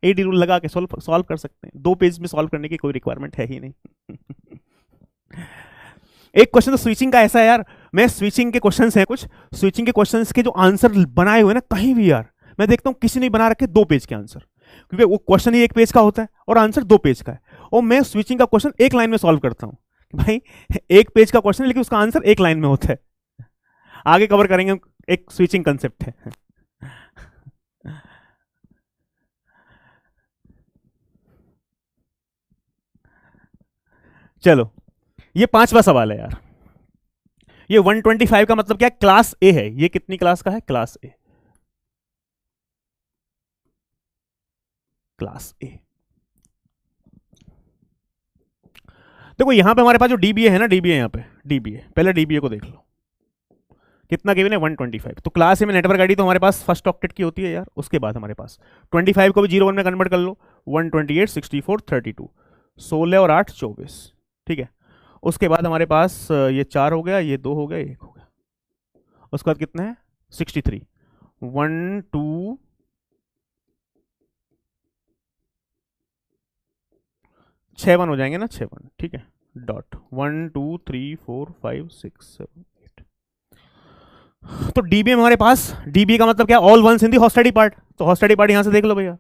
एडी रूल लगा के सॉल्व कर सकते हैं। 2 पेज में सॉल्व करने की कोई रिक्वायरमेंट है ही नहीं। एक क्वेश्चन तो स्विचिंग का ऐसा है यार, मैं स्विचिंग के क्वेश्चंस हैं कुछ, स्विचिंग के क्वेश्चंस के जो आंसर बनाए हुए ना कहीं भी यार, मैं देखता हूं किसी ने बना रखे 2 पेज के आंसर, क्योंकि वो क्वेश्चन ही 1 पेज का होता है और आंसर 2 पेज का है। और मैं स्विचिंग का क्वेश्चन 1 लाइन में सॉल्व करता हूं। भाई 1 पेज का क्वेश्चन है लेकिन उसका आंसर 1 लाइन में होता है। आगे कवर करेंगे, एक स्विचिंग कंसेप्ट है। चलो, ये 5वां सवाल है यार। ये 125 का मतलब क्या है? क्लास ए है। ये कितनी क्लास का है? क्लास ए, क्लास ए। देखो यहां पे हमारे पास जो डीबीए है ना, डीबीए यहां पे डीबीए, पहले डीबीए को देख लो कितना गिवन है? 125। तो क्लास ए में नेटवर्क आईडी तो हमारे पास फर्स्ट ऑक्टेट की होती है यार। उसके बाद हमारे पास 25 को भी 01 में कन्वर्ट कर लो, 128 64 32, 16 और 8 24। ठीक है, उसके बाद हमारे पास ये 4 हो गया, ये 2 हो गया, 1 हो गया। उसके बाद कितना है? 63 1 2 6 1 हो जाएंगे ना, 6 1। ठीक है, डॉट 1 2 3 4 5 6 7 8। तो डीबीए में हमारे पास, डीबीए का मतलब क्या? All ones in the host ID part. तो हॉस्ट आईडी पार्ट यहां से देख लो भैया,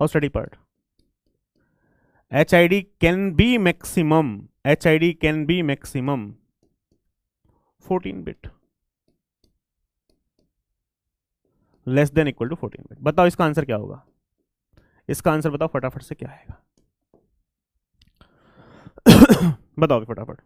host ID part HID can be maximum, HID can be maximum 14 bit, less than equal to 14 bit. बताओ इसका आंसर क्या होगा? इसका आंसर बताओ फटाफट से, क्या आएगा? बताओ फटाफट।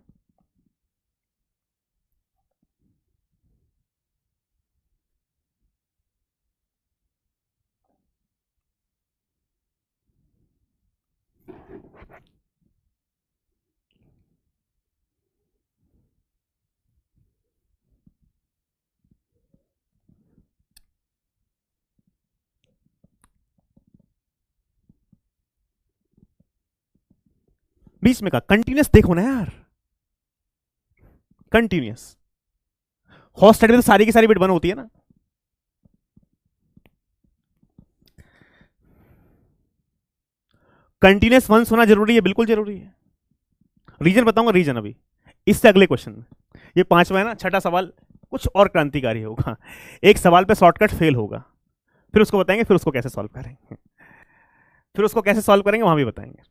बीच में का कंटिन्यूस देखो ना यार, कंटिन्यूस हॉस्ट साइड में तो सारी की सारी बिट 1 होती है ना। कंटिन्यूस 1 होना जरूरी है, बिल्कुल जरूरी है। रीजन बताऊंगा, रीजन अभी इससे अगले क्वेश्चन में। ये 5वां है ना, छठा सवाल कुछ और क्रांतिकारी होगा। एक सवाल पे शॉर्टकट फेल होगा, फिर उसको बताएंगे, फिर उसको कैसे सॉल्व करेंगे, फिर उसको कैसे सॉल्व करेंगे वहां भी बताएंगे।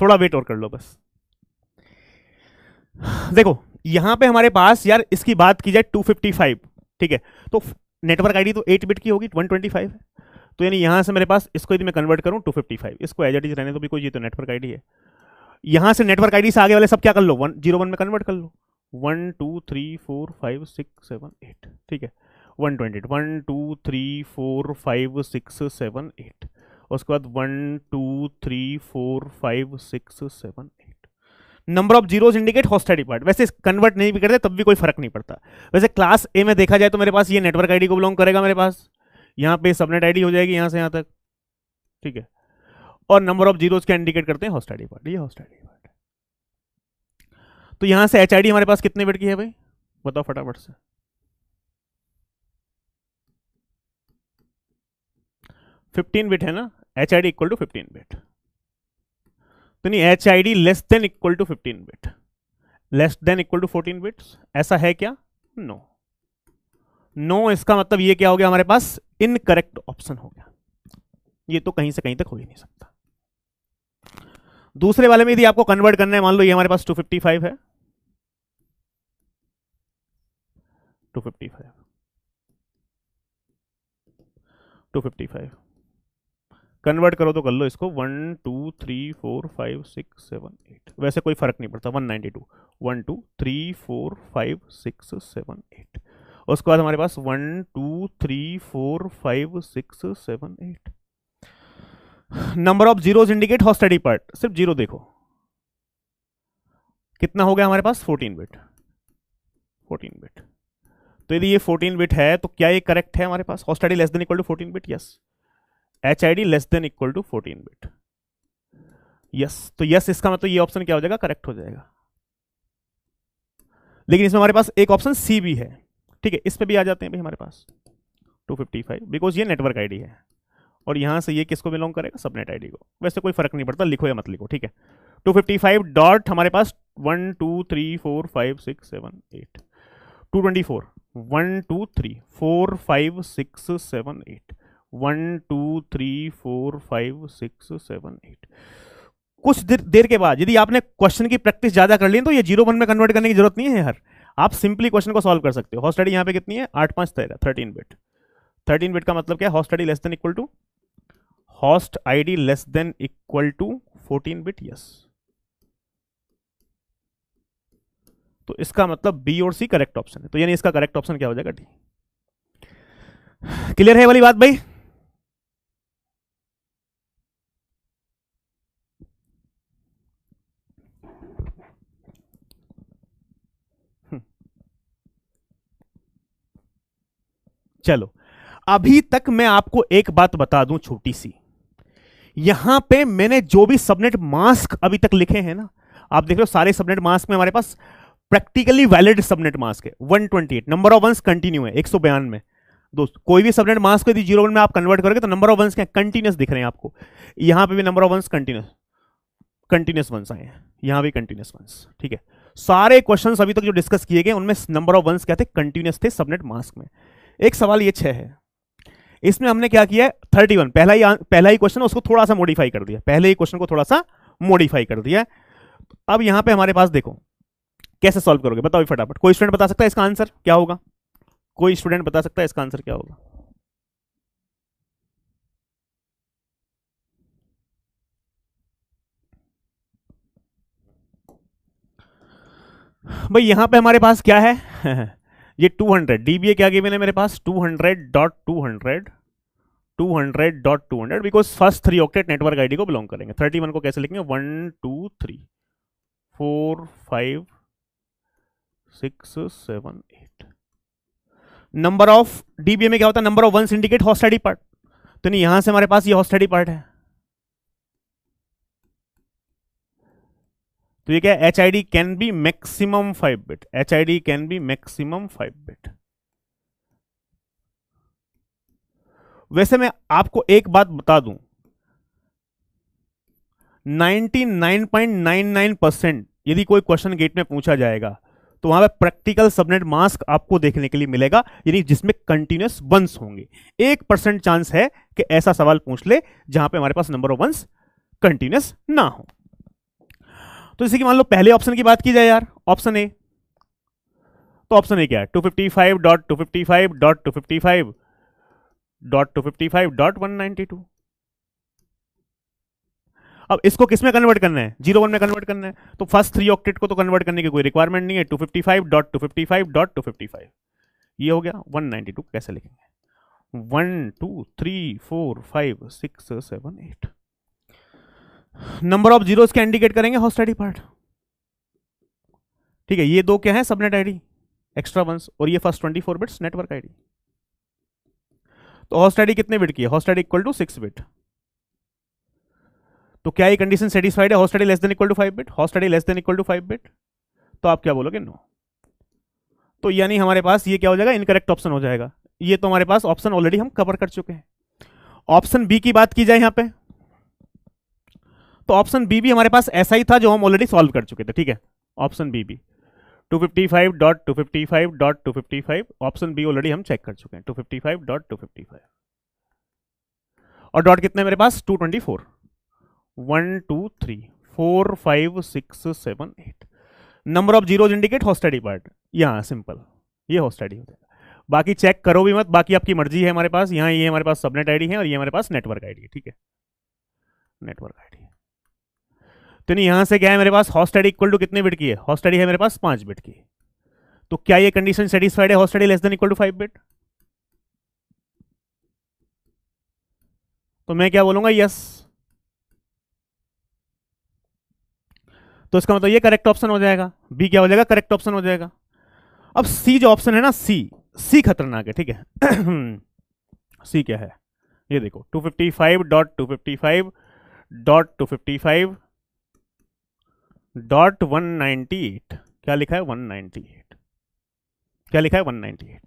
थोड़ा वेट और कर लो बस। देखो यहां पे हमारे पास यार इसकी बात की जाए 255, ठीक है, तो नेटवर्क आईडी तो 8 बिट की होगी, 125 है, तो यानी यहां से मेरे पास इसको यदि मैं कन्वर्ट करूं 255, इसको एज इट इज रहने तो भी कोई, ये तो नेटवर्क आईडी है। यहां से नेटवर्क आईडी से आगे वाले सब क्या कर लो, 101 में कन्वर्ट कर लो, 1 2 3 4 5 6 7 8, ठीक है, 128, 1 2 3 4 5 6 7 8, उसके बाद 1 2 3 4 5 6 7 8। Number of zeros indicate host ID part. वैसे कन्वर्ट नहीं भी करते तब भी कोई फर्क नहीं पड़ता। वैसे क्लास ए में देखा जाए तो मेरे पास ये नेटवर्क आईडी को बिलोंग करेगा, मेरे पास यहाँ पे सबनेट आईडी हो जाएगी यहाँ से यहाँ तक, ठीक है, और नंबर ऑफ जीरोस क्या इंडिकेट करते हैं, होस्ट आईडी पार्ट, ये होस्ट आईडी पार्ट। तो यहां से एच आईडी हमारे पास कितने बिट की है भाई, बताओ फटाफट से। 15 बिट है ना, H I D equal to 15 bit, तो नहीं H I D less than equal to 15 bit, less than equal to 14 bits, ऐसा है क्या, नो नो, इसका मतलब ये क्या हो गया हमारे पास, इनकरेक्ट ऑप्शन हो गया, ये तो कहीं से कहीं तक हो ही नहीं सकता। दूसरे वाले में यदि आपको कन्वर्ट करना है, मान लो ये हमारे पास 255 है, 255 कन्वर्ट करो तो कर लो इसको, 1 2 3 4 5 6 7 8, वैसे कोई फर्क नहीं पड़ता, 192, 1 2 3 4 5 6 7 8, उसके बाद हमारे पास 1 2 3 4 5 6 7 8। Number of zeros indicate host ID part, सिर्फ जीरो देखो कितना हो गया हमारे पास, 14 बिट, 14 बिट। तो यदि ये 14 बिट है तो क्या ये करेक्ट है हमारे पास, host ID less than equal to 14 bit, yes, H I D less than equal to 14 bit, yes, तो यस इसका मतलब ये ऑप्शन क्या हो जाएगा, करेक्ट हो जाएगा। लेकिन इसमें हमारे पास एक ऑप्शन सी भी है, ठीक है, इस पे भी आ जाते हैं भाई हमारे पास 255, बिकॉज ये नेटवर्क आईडी है और यहां से ये किसको बिलोंग करेगा, सबनेट आईडी को। वैसे कोई फर्क नहीं पड़ता, लिखो या मत लिखो, ठीक है। 255 डॉट हमारे पास 1 2 3 4 5 6 7 8, 224, 1 2 3 4 5 6 7 8, 1 2 3 4 5 6 7 8। कुछ देर के बाद यदि आपने क्वेश्चन की प्रैक्टिस ज्यादा कर ली तो ये 0 1 में कन्वर्ट करने की जरूरत नहीं है यार, आप सिंपली क्वेश्चन को सॉल्व कर सकते हो। होस्ट आईडी यहाँ पे कितनी है, 8 5 13, 13 बिट, 13 बिट का मतलब क्या है, host ID less than equal to, host ID less than equal to 14 bit, yes, तो इसका मतलब बी और सी करेक्ट ऑप्शन है, तो यानी इसका करेक्ट ऑप्शन क्या हो जाएगा, डी। क्लियर है वाली बात भाई। चलो अभी तक मैं आपको एक बात बता दूं छोटी सी, यहां पे मैंने जो भी सबनेट मास्क अभी तक लिखे हैं ना, आप देख रहे हो सारे सबनेट मास्क में हमारे पास प्रैक्टिकली वैलिड सबनेट मास्क है 128, नंबर ऑफ वंस कंटिन्यू है 192। दोस्त कोई भी सबनेट मास्क को यदि 0 1 में आप कन्वर्ट करोगे तो नंबर ऑफ वंस क्या कंटिन्यूस दिख रहे हैं आपको, यहां पे भी number of ones continuous ones आए हैं, यहां भी कंटिन्यूस वंस, ठीक है। सारे क्वेश्चंस अभी तक जो डिस्कस किए गए उनमें नंबर ऑफ वंस क्या थे, कंटिन्यूस थे सबनेट मास्क में। एक सवाल ये 6 है, इसमें हमने क्या किया है 31, पहला ही क्वेश्चन उसको थोड़ा सा मॉडिफाई कर दिया, पहले ही क्वेश्चन को थोड़ा सा मॉडिफाई कर दिया। अब यहां पे हमारे पास देखो कैसे सॉल्व करोगे, बताओ फटाफट, कोई स्टूडेंट बता सकता है इसका आंसर क्या होगा, कोई स्टूडेंट बता सकता है इसका आंसर क्या होगा। भाई यहां पे हमारे पास क्या है ये 200 डीबीए क्या गिवन है मेरे पास, 200.200 because first 3 octet network ID को बिलोंग करेंगे। 31 को कैसे लिखेंगे, 1 2 3 4 5 6 7 8। नंबर ऑफ डीबीए में क्या होता है, number of ones indicate host ID part, तो नहीं यहां से हमारे पास ये होस्ट आईडी पार्ट है, तो ये क्या है, H I D can be maximum 5 bit, H I D can be maximum 5 bit. वैसे मैं आपको एक बात बता दूं, 99.99% यदि कोई क्वेश्चन गेट में पूछा जाएगा तो वहां पे प्रैक्टिकल सबनेट मास्क आपको देखने के लिए मिलेगा, यानी जिसमें कंटिन्यूस वंस होंगे। 1% चांस है कि ऐसा सवाल पूछ ले जहां पे हमारे पास नंबर ऑफ वंस कंटिन्यूस ना हो। तो जैसे कि मान लो पहले ऑप्शन की बात की जाए यार, ऑप्शन ए, तो ऑप्शन ए क्या है, 255.255.255.255.192। अब इसको किस में कन्वर्ट करना है, 01 में कन्वर्ट करना है, तो फर्स्ट 3 ऑक्टेट को तो कन्वर्ट करने की कोई रिक्वायरमेंट नहीं है। 255.255.255 ये हो गया। 192 कैसे लिखेंगे, 1 2 3 4 5 6 7 8, नंबर ऑफ जीरोस क्या इंडिकेट करेंगे, होस्ट आईडी पार्ट। ठीक है, ये दो क्या है, सबनेट आईडी एक्स्ट्रा वंस, और ये फर्स्ट 24 बिट्स नेटवर्क आईडी। तो होस्ट आईडी कितने बिट की है, host ID equal to 6 bit. तो क्या ये कंडीशन सेटिस्फाइड है, host ID less than equal to 5 bit, host ID less than equal to 5 bit, तो आप क्या बोलोगे, नो। तो यानी हमारे पास ये क्या हो जाएगा, इनकरेक्ट ऑप्शन हो जाएगा। ये तो हमारे पास ऑप्शन ऑलरेडी हम कवर कर चुके हैं। ऑप्शन बी की बात की जाए यहां पे, तो ऑप्शन बी भी हमारे पास ऐसा ही था जो हम ऑलरेडी सॉल्व कर चुके थे। ठीक है, ऑप्शन बी भी 255.255.255, ऑप्शन बी ऑलरेडी हम चेक कर चुके हैं, 255.255, और डॉट कितने मेरे पास, 224, 1 2 3 4 5 6 7 8, number of zeros indicate host ID part. यहां सिंपल ये होस्ट आईडी हो जाएगा, बाकी चेक करो भी मत, बाकी आपकी मर्जी है। हमारे पास यहाँ ये हमारे पास सबनेट आईडी है और ये हमारे पास नेटवर्क आईडी है। ठीक है, नेटवर्क आईडी। तो नहीं, यहां से क्या है मेरे पास, होस्ट आईडी इक्वल टू कितने बिट की है, होस्ट आईडी है मेरे पास 5 बिट की। तो क्या ये कंडीशन सेटिस्फाइड है, host ID less than equal to 5 bit. तो मैं क्या बोलूंगा, यस। तो इसका मतलब ये करेक्ट ऑप्शन हो जाएगा, बी क्या हो जाएगा, करेक्ट ऑप्शन हो जाएगा। अब सी जो ऑप्शन है ना, सी खतरनाक है। ठीक है, सी क्या है, ये देखो 255.255.255.198, क्या लिखा है 198, क्या लिखा है 198।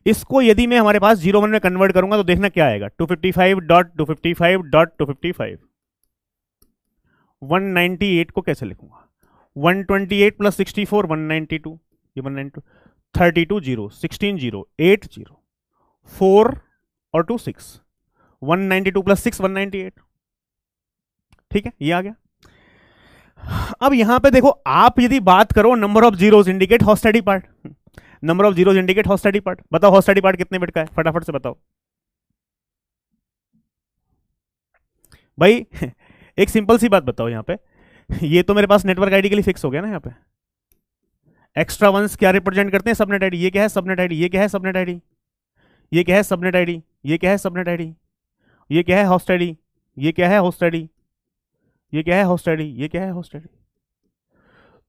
इसको यदि मैं हमारे पास 01 में कन्वर्ट करूंगा तो देखना क्या आएगा, 255.255.255, 198 को कैसे लिखूंगा, 128 प्लस 64 192, ये 192, 32 0 16 0 8 0 4 और 2 6, 192 प्लस 6 198। ठीक है, ये आ गया। अब यहां पे देखो, आप यदि बात करो number of zeros indicate host ID part, number of zeros indicate host ID part, बताओ होस्ट आईडी पार्ट कितने बिट का है, फटाफट से बताओ भाई। एक सिंपल सी बात बताओ यहां पे, ये तो मेरे पास नेटवर्क आईडी के लिए फिक्स हो गया ना। यहां पे एक्स्ट्रा वंस क्या रिप्रेजेंट करते हैं, सबनेट आईडी। ये क्या है, सबनेट आईडी। ये क्या है, सबनेट आईडी। ये क्या है, सबनेट आईडी। ये क्या है, सबनेट आईडी। ये क्या है, होस्ट आईडी। ये क्या है, होस्ट आईडी। ये क्या है, होस्ट आईडी। ये क्या है, होस्ट आईडी।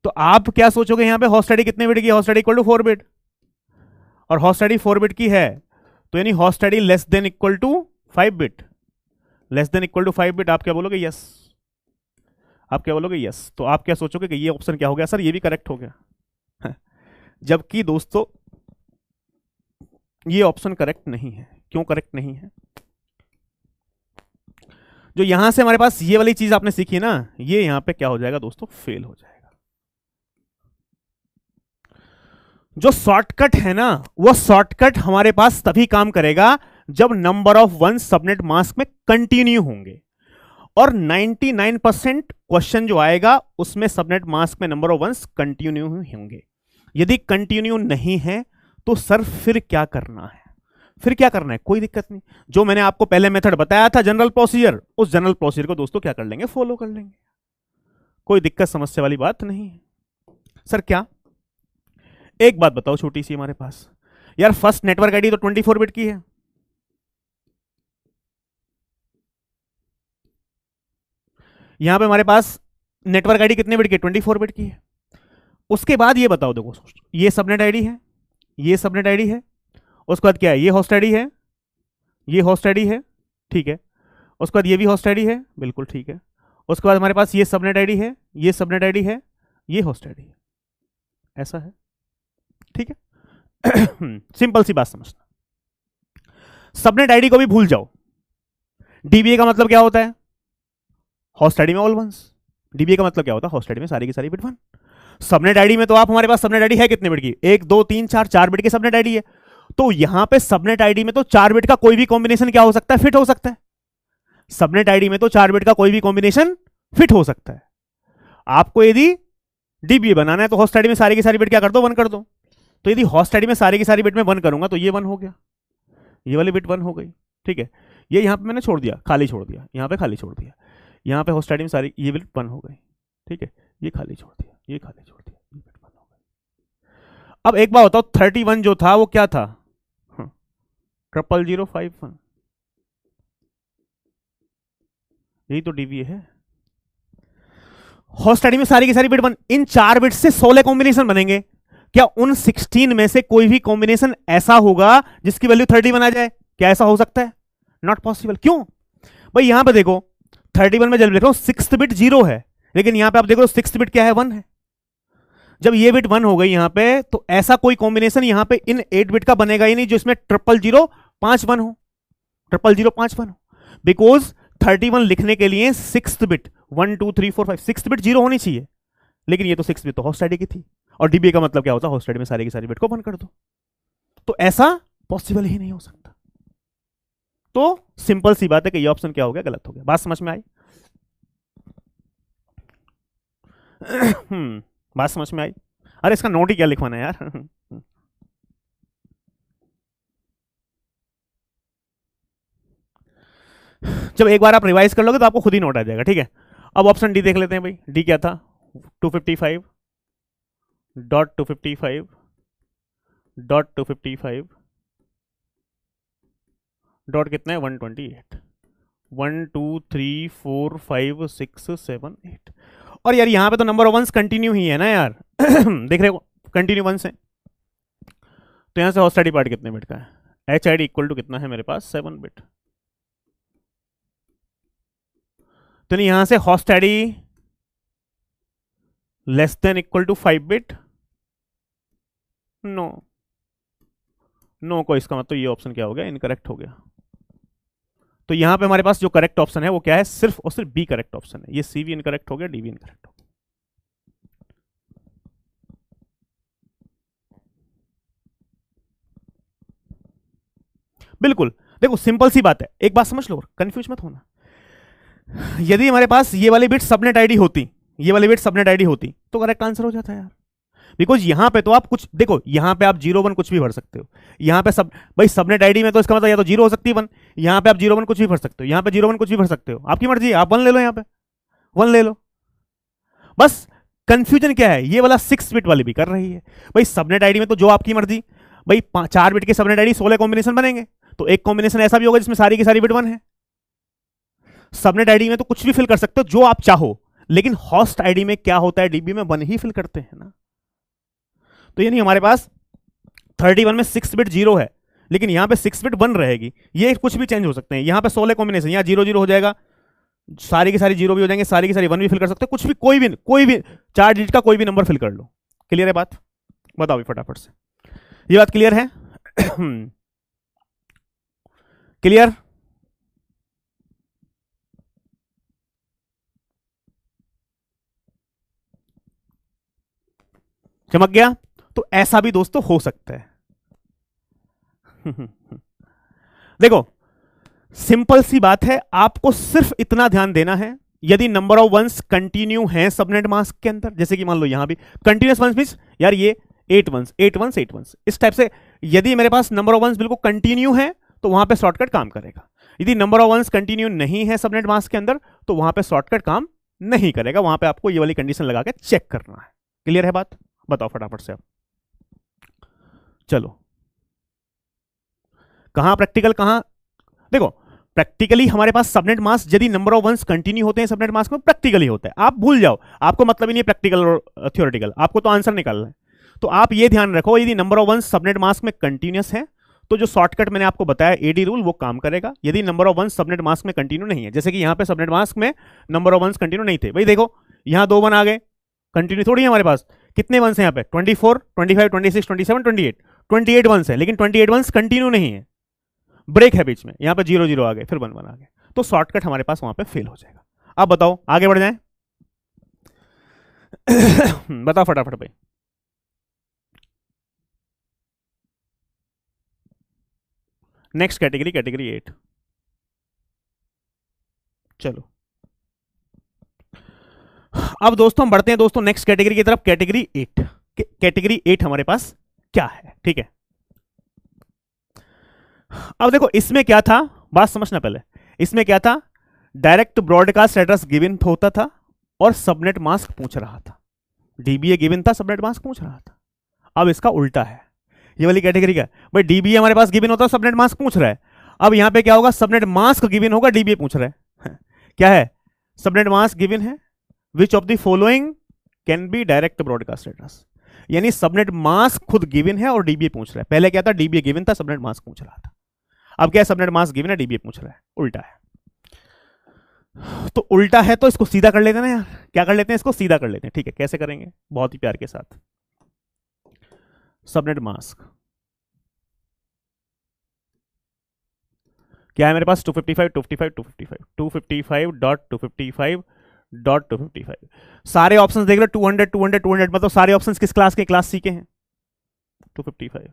तो आप क्या सोचोगे यहां पे, होस्ट आईडी कितने बिट की, host ID equal to 4 bit, और होस्ट आईडी 4 बिट की है, तो यानी host ID less than equal to 5 bit, less than equal to 5 bit. आप क्या बोलोगे, यस। आप क्या बोलोगे, यस। तो आप क्या सोचोगे कि ये ऑप्शन क्या हो गया, सर ये भी करेक्ट हो गया। जबकि दोस्तों ये ऑप्शन करेक्ट नहीं है। क्यों करेक्ट नहीं है, जो यहां से हमारे पास ये वाली चीज आपने सीखी ना, ये यहां पे क्या हो जाएगा दोस्तों, फेल हो जाएगा। जो शॉर्टकट है ना, वो शॉर्टकट हमारे पास तभी काम करेगा जब number of one subnet mask में कंटिन्यू होंगे, और 99% क्वेश्चन जो आएगा उसमें सबनेट मास्क में नंबर ऑफ वंस कंटिन्यू होंगे। यदि कंटिन्यू नहीं है तो सर फिर क्या करना है, फिर क्या करना है, कोई दिक्कत नहीं। जो मैंने आपको पहले मेथड बताया था जनरल प्रोसीजर, उस जनरल प्रोसीजर को दोस्तों क्या कर लेंगे, फॉलो कर लेंगे। कोई दिक्कत समस्या वाली बात नहीं है। सर क्या, एक बात बताओ छोटी सी हमारे पास, यार फर्स्ट नेटवर्क आईडी तो 24 बिट की है, यहां पे हमारे पास नेटवर्क आईडी कितने बिट की, 24 बिट की है। उसके बाद ये बताओ, देखो ये सबनेट आईडी है, ये सबनेट आईडी है, उसके बाद क्या है, ये होस्ट आईडी है, ये होस्ट आईडी है, ठीक है। उसके बाद ये भी होस्ट आईडी है, बिल्कुल ठीक है। उसके बाद हमारे पास ये सबनेट आईडी है, ये सबनेट आईडी है, ये होस्ट आईडी है, ऐसा है, ठीक है। सिंपल सी बात समझना, सबनेट आईडी को भी भूल जाओ। डीबीए का मतलब क्या होता है, होस्ट आईडी में ऑल वंस। डीबीए का मतलब क्या होता है, होस्ट आईडी में सारी की सारी बिट 1। सबनेट आईडी में तो आप, हमारे पास सबनेट आईडी है कितने बिट की, 1 2 3 4, 4 बिट की सबनेट आईडी है। तो यहां पे सबनेट आईडी में तो 4 बिट का कोई भी कॉम्बिनेशन क्या हो सकता है, फिट हो सकता है। सबनेट आईडी में तो 4 बिट का कोई भी कॉम्बिनेशन फिट हो सकता है। आपको यदि डीबीए बनाना है तो हॉस्ट आईडी में सारी की सारी बिट क्या कर दो, 1 कर दो। तो यदि हॉस्ट आईडी में सारी की सारी बिट में 1 करूंगा तो ये 1 हो गया, ये वाली बिट 1 हो गई, ठीक है। ये यहाँ पे मैंने छोड़ दिया, खाली छोड़ दिया, यहाँ पे खाली छोड़ दिया, यहाँ पे होस्ट आईडी में सारी ये बिट 1 हो गई, ठीक है। ये खाली छोड़ दिया, ये खाली छोड़ दिया, ये बिट 1 हो गई। अब एक बार बताओ 31 जो था वो क्या था, 00051, यही तो डीबीए है। होस्ट आईडी में सारी की सारी बिट 1, इन 4 बिट से 16 कॉम्बिनेशन बनेंगे। क्या उन 16 में से कोई भी कॉम्बिनेशन ऐसा होगा जिसकी वैल्यू 31 आ जाए? क्या ऐसा हो सकता है? Not possible. क्यों भाई? यहां पे देखो 31 में जब देख रहा हूं 6th बिट 0 है, लेकिन यहां पे आप देखो 6th बिट क्या है, 1 है। जब ये बिट 1 हो गई यहां पे, तो ऐसा कोई कॉम्बिनेशन यहां पे इन 8 बिट का बनेगा ही नहीं जो इसमें 00051 हो, 00051 हो। बिकॉज 31 लिखने के लिए 6th बिट 1 2 3 4 5 6th बिट 0 होनी चाहिए, लेकिन ये तो 6th बिट तो होस्ट आईडी की थी, और डीबीए का मतलब क्या होता है, होस्ट आईडी में सारी की सारी बिट को 1 कर दो। तो ऐसा पॉसिबल ही नहीं हो सकता। तो सिंपल सी बात है कि ये ऑप्शन क्या हो गया, गलत हो गया। बात समझ में आई? बात समझ में आई? अरे इसका नोट ही क्या लिखवाना है यार। जब एक बार आप रिवाइज कर लोगे तो आपको खुद ही नोट आ जाएगा, ठीक है। अब ऑप्शन डी देख लेते हैं भाई। डी क्या था? 255.255.255 डॉट कितना है, 128, 1 2 3 4 5 6 7 8। और यार यहाँ पे तो नंबर ऑफ वंस कंटिन्यू ही है ना यार। देख रहे हो कंटिन्यू वंस है, तो यहाँ से होस्ट आईडी पार्ट कितने बिट का है? H I D equal to कितना है मेरे पास, 7 बिट। तो यहां से host ID less than equal to 5 bit, no नो को, इसका मतलब ये ऑप्शन क्या हो गया, इनकरेक्ट हो गया। तो यहां पे हमारे पास जो करेक्ट ऑप्शन है वो क्या है, सिर्फ और सिर्फ बी करेक्ट ऑप्शन है। ये सी भी इनकरेक्ट हो गया, डी भी इनकरेक्ट हो गया। बिल्कुल। देखो सिंपल सी बात है, एक बात समझ लो, कंफ्यूज मत होना। यदि हमारे पास ये वाली बिट सबनेट आईडी होती, ये वाली बिट सबनेट आईडी होती, तो करेक्ट आंसर हो जाता है यार। बिकॉज यहां पे तो आप कुछ देखो, यहां पे आप 0 1 कुछ भी भर सकते हो। यहां पे सब भाई सबनेट आईडी में तो इसका मतलब या तो 0 हो सकती है 1, यहां पे आप 0 1 कुछ भी भर सकते हो, यहां पे 0 1 कुछ भी भर सकते हो, आपकी मर्जी है। आप 1 ले लो, यहां पे 1 ले लो। बस कंफ्यूजन क्या है, ये वाला 6 बिट वाली भी कर रही है। भाई सबनेट आईडी में तो जो आपकी मर्जी, भाई 4 बिट के सबनेट आईडी 16 कॉम्बिनेशन बनेंगे, तो एक कॉम्बिनेशन ऐसा भी होगा जिसमें सारी की सारी बिट 1 है। सबनेट आईडी में तो कुछ भी फिल कर सकते हो जो आप चाहो, लेकिन होस्ट आईडी में क्या होता है, डीबी में 1 ही फिल करते हैं ना। तो यानी हमारे पास 31 में 6 बिट 0 है, लेकिन यहां पे 6 बिट 1 रहेगी। ये कुछ भी चेंज हो सकते हैं। यहां पे 16 कॉम्बिनेशन, यहां 0 0 हो जाएगा, सारी की सारी 0 भी हो जाएंगे, सारी की सारी 1 भी फिल कर सकते हो, कुछ भी कोई भी 4 डिजिट का कोई भी नंबर फिल कर लो। क्लियर है बात? बताओ भी फटाफट से, ये बात क्लियर है? क्लियर? चमक गया? तो ऐसा भी दोस्तों हो सकता है। देखो सिंपल सी बात है, आपको सिर्फ इतना ध्यान देना है, यदि नंबर ऑफ वंस कंटिन्यू है सबनेट मास्क के अंदर, जैसे कि मान लो यहां भी कंटिन्यूस वंस मींस यार ये 8 वंस 8 वंस 8 वंस, इस टाइप से यदि मेरे पास नंबर ऑफ वंस बिल्कुल कंटिन्यू है तो वहां पे शॉर्टकट काम करेगा। यदि नंबर ऑफ वंस कंटिन्यू नहीं है सबनेट मास्क के अंदर, तो वहां पे शॉर्टकट काम नहीं करेगा, वहां पे आपको ये वाली कंडीशन लगा के चेक करना है। क्लियर है बात? बताओ फटाफट से आप। चलो कहां प्रैक्टिकल, कहां देखो प्रैक्टिकली हमारे पास सबनेट मास्क यदि नंबर ऑफ वंस कंटिन्यू होते हैं सबनेट मास्क में, प्रैक्टिकली होता है। आप भूल जाओ, आपको मतलब ही नहीं प्रैक्टिकल और थ्योरेटिकल, आपको तो आंसर निकालना है। तो आप ये ध्यान रखो, यदि number of ones subnet mask में कंटिन्यूस है तो जो शॉर्टकट मैंने आपको बताया एडी रूल वो काम करेगा। यदि number of ones subnet mask में कंटिन्यू नहीं है, जैसे कि यहां पे सबनेट मास्क में नंबर ऑफ वंस कंटिन्यू नहीं थे, भाई देखो यहां 2 1 आ गए, कंटिन्यू थोड़ी है हमारे पास। कितने वंस हैं यहाँ पे? 24 25 26 27 28 28 वंस है, लेकिन 28 वंस कंटिन्यू नहीं है, ब्रेक है बीच में। यहां पे 0 0 आ गए, फिर 1 1 आ गए, तो शॉर्टकट हमारे पास वहां पे फेल हो जाएगा। अब बताओ आगे बढ़ जाएं। बताओ फटाफट भाई। Next category, category 8। चलो अब दोस्तों हम बढ़ते हैं दोस्तों नेक्स्ट कैटेगरी की तरफ, कैटेगरी 8। कैटेगरी 8 हमारे पास क्या है, ठीक है। अब देखो इसमें क्या था, बात समझना पहले। इसमें क्या था, डायरेक्ट ब्रॉडकास्ट एड्रेस गिवन होता था और सबनेट मास्क पूछ रहा था। डीबीए गिवन था, सबनेट मास्क पूछ रहा था। अब इसका उल्टा है, ये वाली कैटेगरी का भाई, डीबीए हमारे पास गिवन होता है, सबनेट मास्क पूछ रहा है। अब यहां पे क्या होगा, सबनेट मास्क गिवन होगा, डीबीए पूछ रहा है। क्या है, सबनेट मास्क गिवन है, which of the following can be direct broadcast address. यानी सबनेट मास्क खुद गिवन है और डीबीए पूछ रहा है। पहले क्या था, डीबीए गिवन था, सबनेट मास्क पूछ रहा था। अब क्या है, सबनेट मास्क गिवन है, डीबीए पूछ रहा है, उल्टा है। तो उल्टा है तो इसको सीधा कर लेते हैं ना यार, क्या कर लेते हैं, इसको सीधा कर लेते हैं, ठीक है। कैसे करेंगे, बहुत ही प्यार के साथ। सबनेट मास्क क्या है मेरे पास, 255 255 255 255.255.255। सारे ऑप्शंस देख लो, 200 200 200, मतलब सारे ऑप्शंस किस क्लास के, क्लास सी के हैं। 255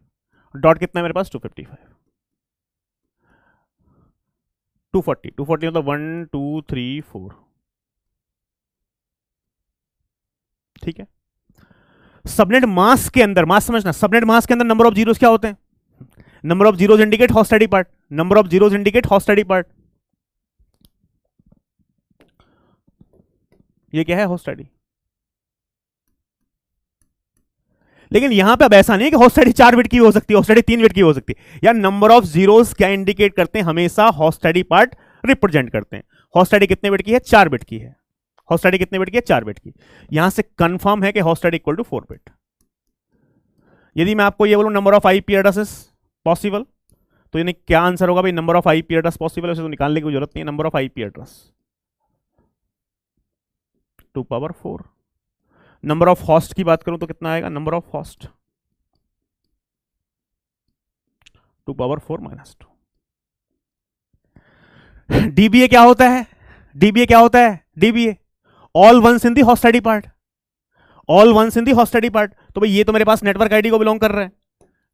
डॉट कितना है मेरे पास, 255 240 240 मतलब 1 2 3 4, ठीक है। सबनेट मास्क के अंदर, मास्क समझना, सबनेट मास्क के अंदर नंबर ऑफ जीरोस क्या होते हैं, number of zeros indicate host ID part, number of zeros indicate host ID part. ये क्या है, हॉस्टिडी। लेकिन यहां पे अब ऐसा नहीं है कि हॉस्टिडी 4 बिट की हो सकती है, हॉस्टिडी 3 बिट की हो सकती है। यार नंबर ऑफ जीरोस क्या इंडिकेट करते हैं, हमेशा हॉस्टिडी पार्ट रिप्रेजेंट करते हैं। हॉस्टिडी कितने बिट की है, 4 बिट की है। हॉस्टिडी कितने बिट की है, 4 बिट की। यहां से कंफर्म है कि हॉस्टिडी इक्वल टू 4 बिट। यदि मैं आपको ये बोलूं number of IP addresses possible, तो यानी क्या आंसर होगा भाई, number of IP address possible है, उसे तो निकालने की जरूरत नहीं है। Number of IP address 2 power 4। Number of host की बात करूं तो कितना आएगा, number of host 2 power 4 - 2। DBA क्या होता है, डीबीए क्या होता है, DBA all ones in the host ID part, all ones in the host ID part. तो भाई ये तो मेरे पास नेटवर्क आईडी को बिलोंग कर रहा है,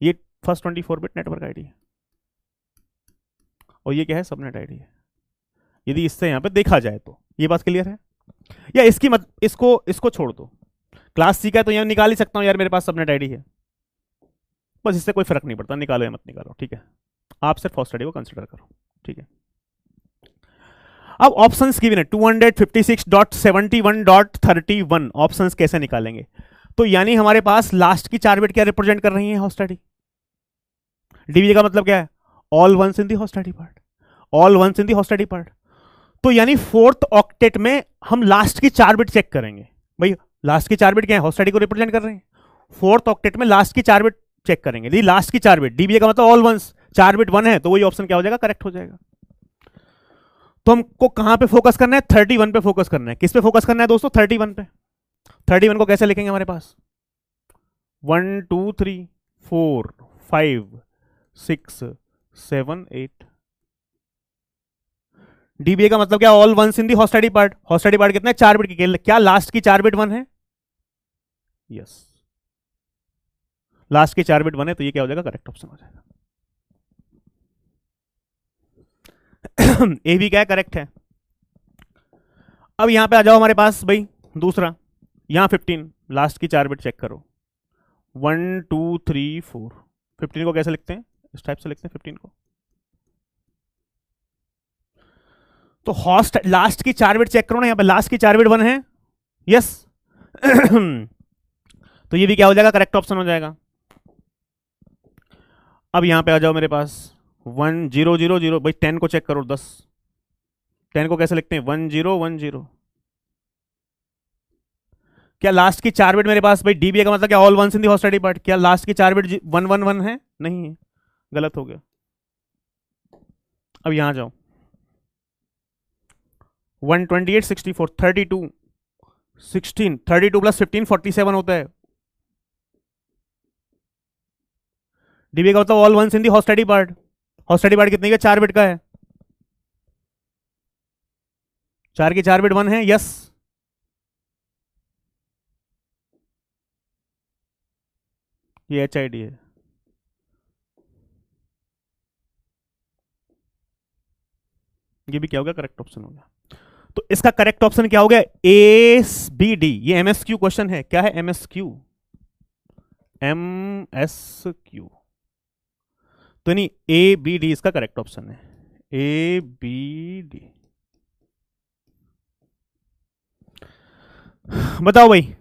ये फर्स्ट 24 बिट नेटवर्क आईडी है, और ये क्या है, सबनेट आईडी है। यदि इससे यहां पे देखा जाए तो ये बात क्लियर है। या इसकी मत, इसको छोड़ दो, क्लास सी का तो यहां निकाल ही सकता हूं यार, मेरे पास सबनेट आईडी है, बस इससे कोई फर्क नहीं पड़ता, निकालो या मत निकालो, ठीक है। आप सिर्फ हॉस्टिडी को कंसिडर करो, ठीक है। अब ऑप्शंस गिवन है 256.71.31 ऑप्शंस कैसे निकालेंगे, तो यानी हमारे पास लास्ट की 4 बिट क्या रिप्रेजेंट कर रही है, हॉस्टिडी। डीबीए का मतलब क्या है, all ones in the host ID part, all ones in the host ID part. तो यानी फोर्थ ऑक्टेट में हम लास्ट की 4 बिट चेक करेंगे। भाई लास्ट की 4 बिट क्या है, हॉस्टिडी को रिप्रेजेंट कर रहे हैं। फोर्थ ऑक्टेट में लास्ट की 4 बिट चेक करेंगे, यदि लास्ट की 4 बिट, डीबीए का मतलब ऑल वंस, 4 बिट 1 है, तो वही ऑप्शन क्या हो जाएगा, करेक्ट हो जाएगा। तो हमको कहां पे फोकस करना है, 31 पे फोकस करना है। किस पे फोकस करना है दोस्तों, 31 पे। 31 को कैसे लिखेंगे, हमारे पास 1 2 3 4 5 6 7 8। डीबीए का मतलब क्या, all ones in the host ID part. Host ID part कितना है, 4 बिट की, क्या लास्ट की 4 बिट 1 है, यस, लास्ट की 4 बिट 1 है, तो ये क्या हो जाएगा, करेक्ट ऑप्शन हो जाएगा। ए भी क्या है, करेक्ट है। अब यहां पे आ जाओ हमारे पास भाई दूसरा, यहां 15, लास्ट की 4 बिट चेक करो, 1 2 3 4। 15 को कैसे लिखते हैं, इस टाइप से लिखते हैं 15 को। तो हॉस्ट लास्ट की 4 बिट चेक करो ना, यहां पे लास्ट की 4 बिट 1 है, यस। तो ये भी क्या हो जाएगा, करेक्ट ऑप्शन हो जाएगा। अब यहां पे आ जाओ मेरे पास 1 0 0 0, भाई 10 को चेक करो, 10। 10 को कैसे लिखते हैं, 1 0 1 0। क्या लास्ट की 4 बिट मेरे पास, भाई डीबीए का मतलब क्या, all ones in the host ID part, क्या लास्ट की 4 बिट 1 1 1 है, नहीं है, गलत हो गया। अब यहां जाओ 128 64 32 16, 32 + 15 47 होता है। डीबीए का मतलब all ones in the host ID part, host ID part कितने का, 4 बिट का है, 4 की 4 बिट 1 है, यस। ये एच आई डी है, ये भी क्या होगा, करेक्ट ऑप्शन होगा। तो इसका करेक्ट ऑप्शन क्या हो गया? A B D. ये एमएसक्यू क्वेश्चन है। क्या है? एमएसक्यू। एमएसक्यू। तो नहीं, ए बी डी इसका करेक्ट ऑप्शन है। A B D. बताओ भाई।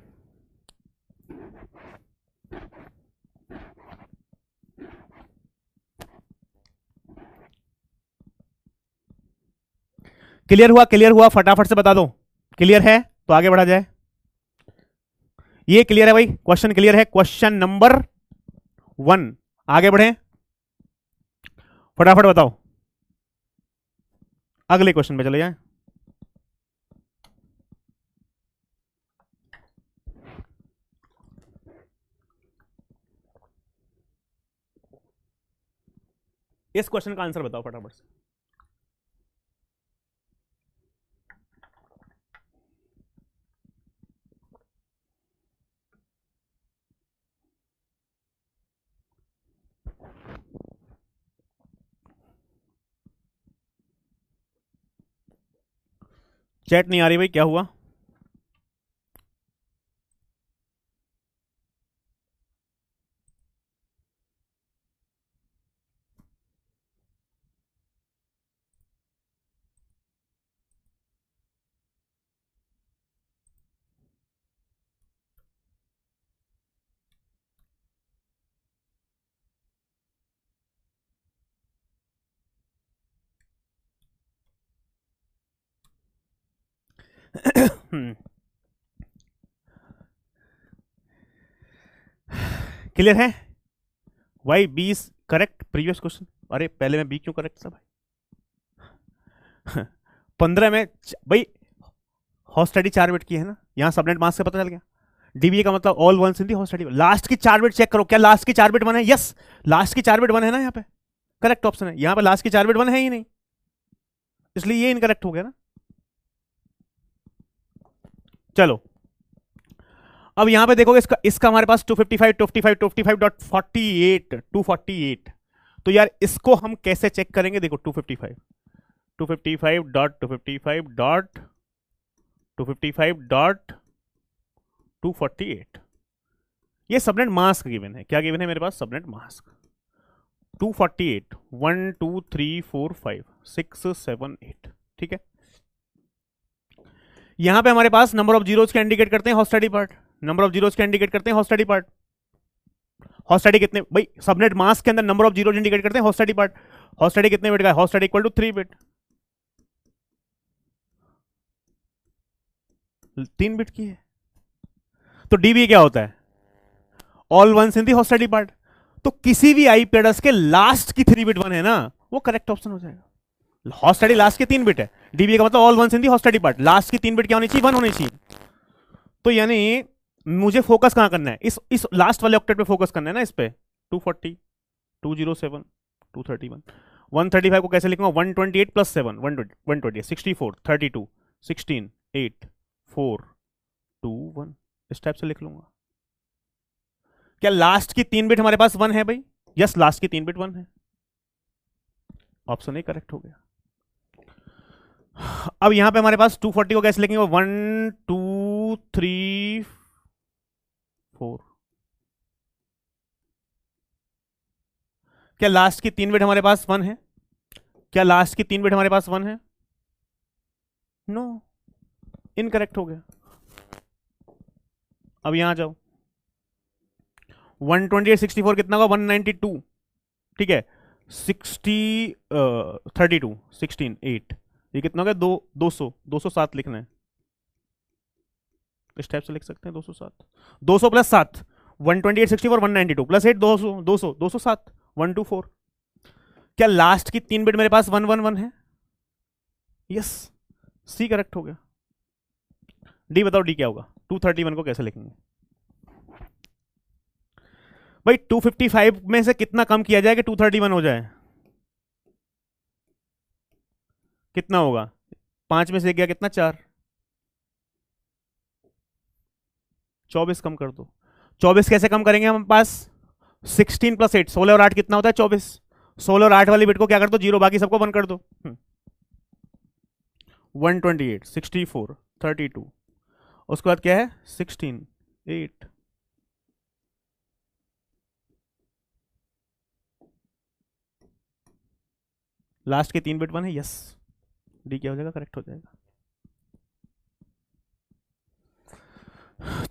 क्लियर हुआ? क्लियर हुआ? फटाफट से बता दो। क्लियर है तो आगे बढ़ा जाए। ये क्लियर है भाई? क्वेश्चन क्लियर है? Question number 1। आगे बढ़े, फटाफट बताओ। अगले क्वेश्चन पे चले जाए। इस क्वेश्चन का आंसर बताओ फटाफट से। चैट नहीं आ रही भाई, क्या हुआ? क्लियर है भाई? 20 करेक्ट प्रीवियस क्वेश्चन। अरे पहले में बी क्यों करेक्ट था भाई? 15 में भाई हॉट स्टडी 4 बिट की है ना, यहां सबनेट मास्क से पता चल गया। डीबीए का मतलब all ones in the host ID. Last की 4 बिट चेक करो, क्या लास्ट की 4 बिट 1 है? यस, लास्ट की 4 बिट 1 है ना, यहाँ पे करेक्ट ऑप्शन है। यहां पे लास्ट की 4 बिट 1 है ही नहीं, इसलिए ये इनकरेक्ट हो गया ना। चलो अब यहां पे देखोगे, इसका हमारे पास 255.255.48 तो यार इसको हम कैसे चेक करेंगे? देखो 255.255.255.248 ये सबनेट मास्क गिवन है। क्या गिवन है मेरे पास? Subnet mask 248 1 2 3 4 5 6 7 8। ठीक है, यहां पे हमारे पास नंबर ऑफ जीरोस का इंडिकेट करते हैं host ID part. Number of zeros का इंडिकेट करते हैं host ID part. Host ID कितने भाई? सबनेट मास्क के अंदर नंबर ऑफ जीरोस इंडिकेट करते हैं host ID part. Host ID कितने बिट का है? Host ID equal to 3 bit. 3 bit की है। तो डीबी क्या होता है? All ones in the host ID part. तो किसी भी आईपी एड्रेस के लास्ट की 3 बिट 1 है ना, वो करेक्ट ऑप्शन हो जाएगा। हॉट स्टडी लास्ट के 3 बिट है, डीबी का मतलब all ones in the host ID part. Last की 3 बिट क्या होनी चाहिए? 1 होनी चाहिए। तो यानी मुझे फोकस कहां करना है? इस लास्ट वाले ऑक्टेट पे फोकस करना है ना, इस पे 240 207 231 135 को कैसे लिखूंगा? 128 प्लस 7 120 64 32 16 8 4 2 1 इस टाइप से लिख लूंगा। क्या लास्ट की 3 बिट हमारे पास 1 है भाई? यस, लास्ट की 3 बिट 1 है। ऑप्शन ए करेक्ट हो गया। अब यहां पे हमारे पास 240 को कैसे लिखेंगे? 1 2 3 4। क्या लास्ट की 3 बिट हमारे पास 1 है? क्या लास्ट की 3 बिट हमारे पास 1 है? नो, इनकरेक्ट हो गया। अब यहां जाओ, 128 64 कितना होगा? 192। ठीक है, 32 16 8 ये कितना हो गया? 200 207 लिखना है। इस टाइप से लिख सकते हैं 207 200 प्लस 7 128 64 192 प्लस 8 200 200 207 124। क्या लास्ट की 3 बिट मेरे पास 111 है? यस, सी करेक्ट हो गया। डी बताओ, डी क्या होगा? 231 को कैसे लिखेंगे भाई? 255 में से कितना कम किया जाए कि 231 हो जाए? कितना होगा? 5 में से गया कितना? 4। 24 कम कर दो। 24 कैसे कम करेंगे हम? पास 16 प्लस 8 16 और 8 कितना होता है? 24। 16 और 8 वाली बिट को क्या कर दो? 0, बाकी सबको 1 कर दो। 128, 64, 32, उसके बाद क्या है 16, 8, लास्ट के 3 बिट 1 है, यस, डी क्या हो जाएगा, करेक्ट हो जाएगा।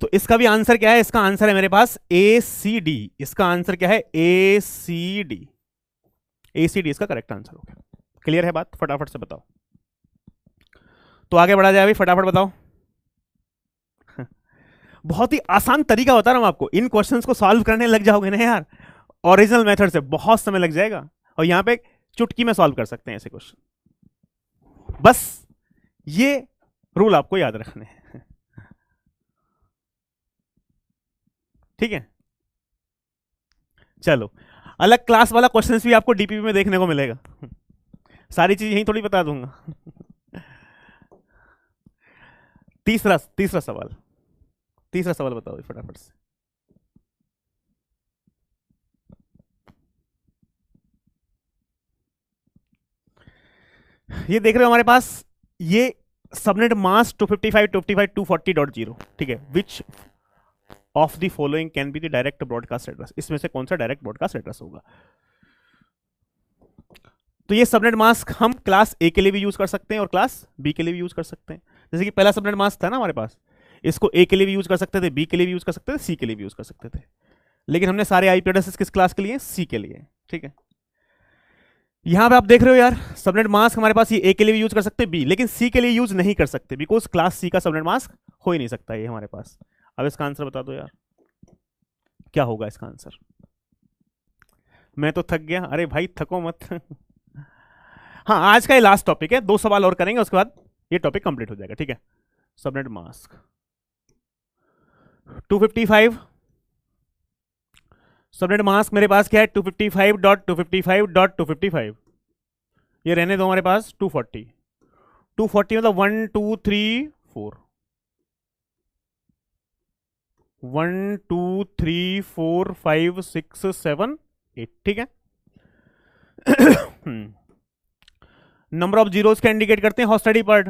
तो इसका भी आंसर क्या है, इसका आंसर है मेरे पास ए सी डी, इसका आंसर क्या है ए सी डी, ए सी डी इसका करेक्ट आंसर हो गया। क्लियर है बात, फटाफट से बताओ। तो आगे बढ़ा जाए अभी, फटाफट बताओ। बहुत ही आसान तरीका बता रहा हूं आपको, इन क्वेश्चंस को सॉल्व करने लग जाओगे ना यार ओरिजिनल मेथड से, बहुत समय लग जाएगा, और यहां पे चुटकी में सॉल्व कर सकते हैं ऐसे क्वेश्चन। बस ये रूल आपको याद रखने हैं, ठीक है। चलो, अलग क्लास वाला क्वेश्चंस भी आपको डीपीपी में देखने को मिलेगा, सारी चीज यहीं थोड़ी बता दूंगा। तीसरा तीसरा सवाल, तीसरा सवाल बताओ फटाफट से। ये देख रहे हो हमारे पास, ये सबनेट मास्क 255, 255, 240.0, ठीक है। Which of the following can be the direct broadcast address, इसमें से कौन सा डायरेक्ट ब्रॉडकास्ट एड्रेस होगा। तो ये सबनेट मास्क हम क्लास ए के लिए भी यूज कर सकते हैं और क्लास बी के लिए भी यूज कर सकते हैं। जैसे कि पहला सबनेट मास्क था ना हमारे पास, इसको ए के लिए भी यूज कर सकते थे, बी के लिए भी यूज कर सकते थे, सी के लिए भी यूज कर सकते थे, लेकिन हमने सारे आईपी एड्रेसेस किस क्लास के लिए, सी के लिए, ठीक है। यहां पे आप देख रहे हो यार, सबनेट मास्क हमारे पास ये ए के लिए भी यूज कर सकते हैं, बी, लेकिन सी के लिए यूज नहीं कर सकते, बिकॉज क्लास सी का सबनेट मास्क हो ही नहीं सकता ये हमारे पास। अब इसका आंसर बता दो यार, क्या होगा इसका आंसर। मैं तो थक गया, अरे भाई थको मत। हाँ, आज का ये लास्ट टॉपिक है, 2 सवाल और करेंगे, उसके बाद ये टॉपिक कंप्लीट हो जाएगा, ठीक है। सबनेट मास्क 255, सबनेट मास्क मेरे पास क्या है 255.255.255, ये रहने दो हमारे पास 240, 240 मतलब 1 2 3 4, 1 2 3 4 5 6 7 8, ठीक है। नंबर ऑफ जीरोस क्या इंडिकेट करते हैं, हॉस्टेडी पार्ट।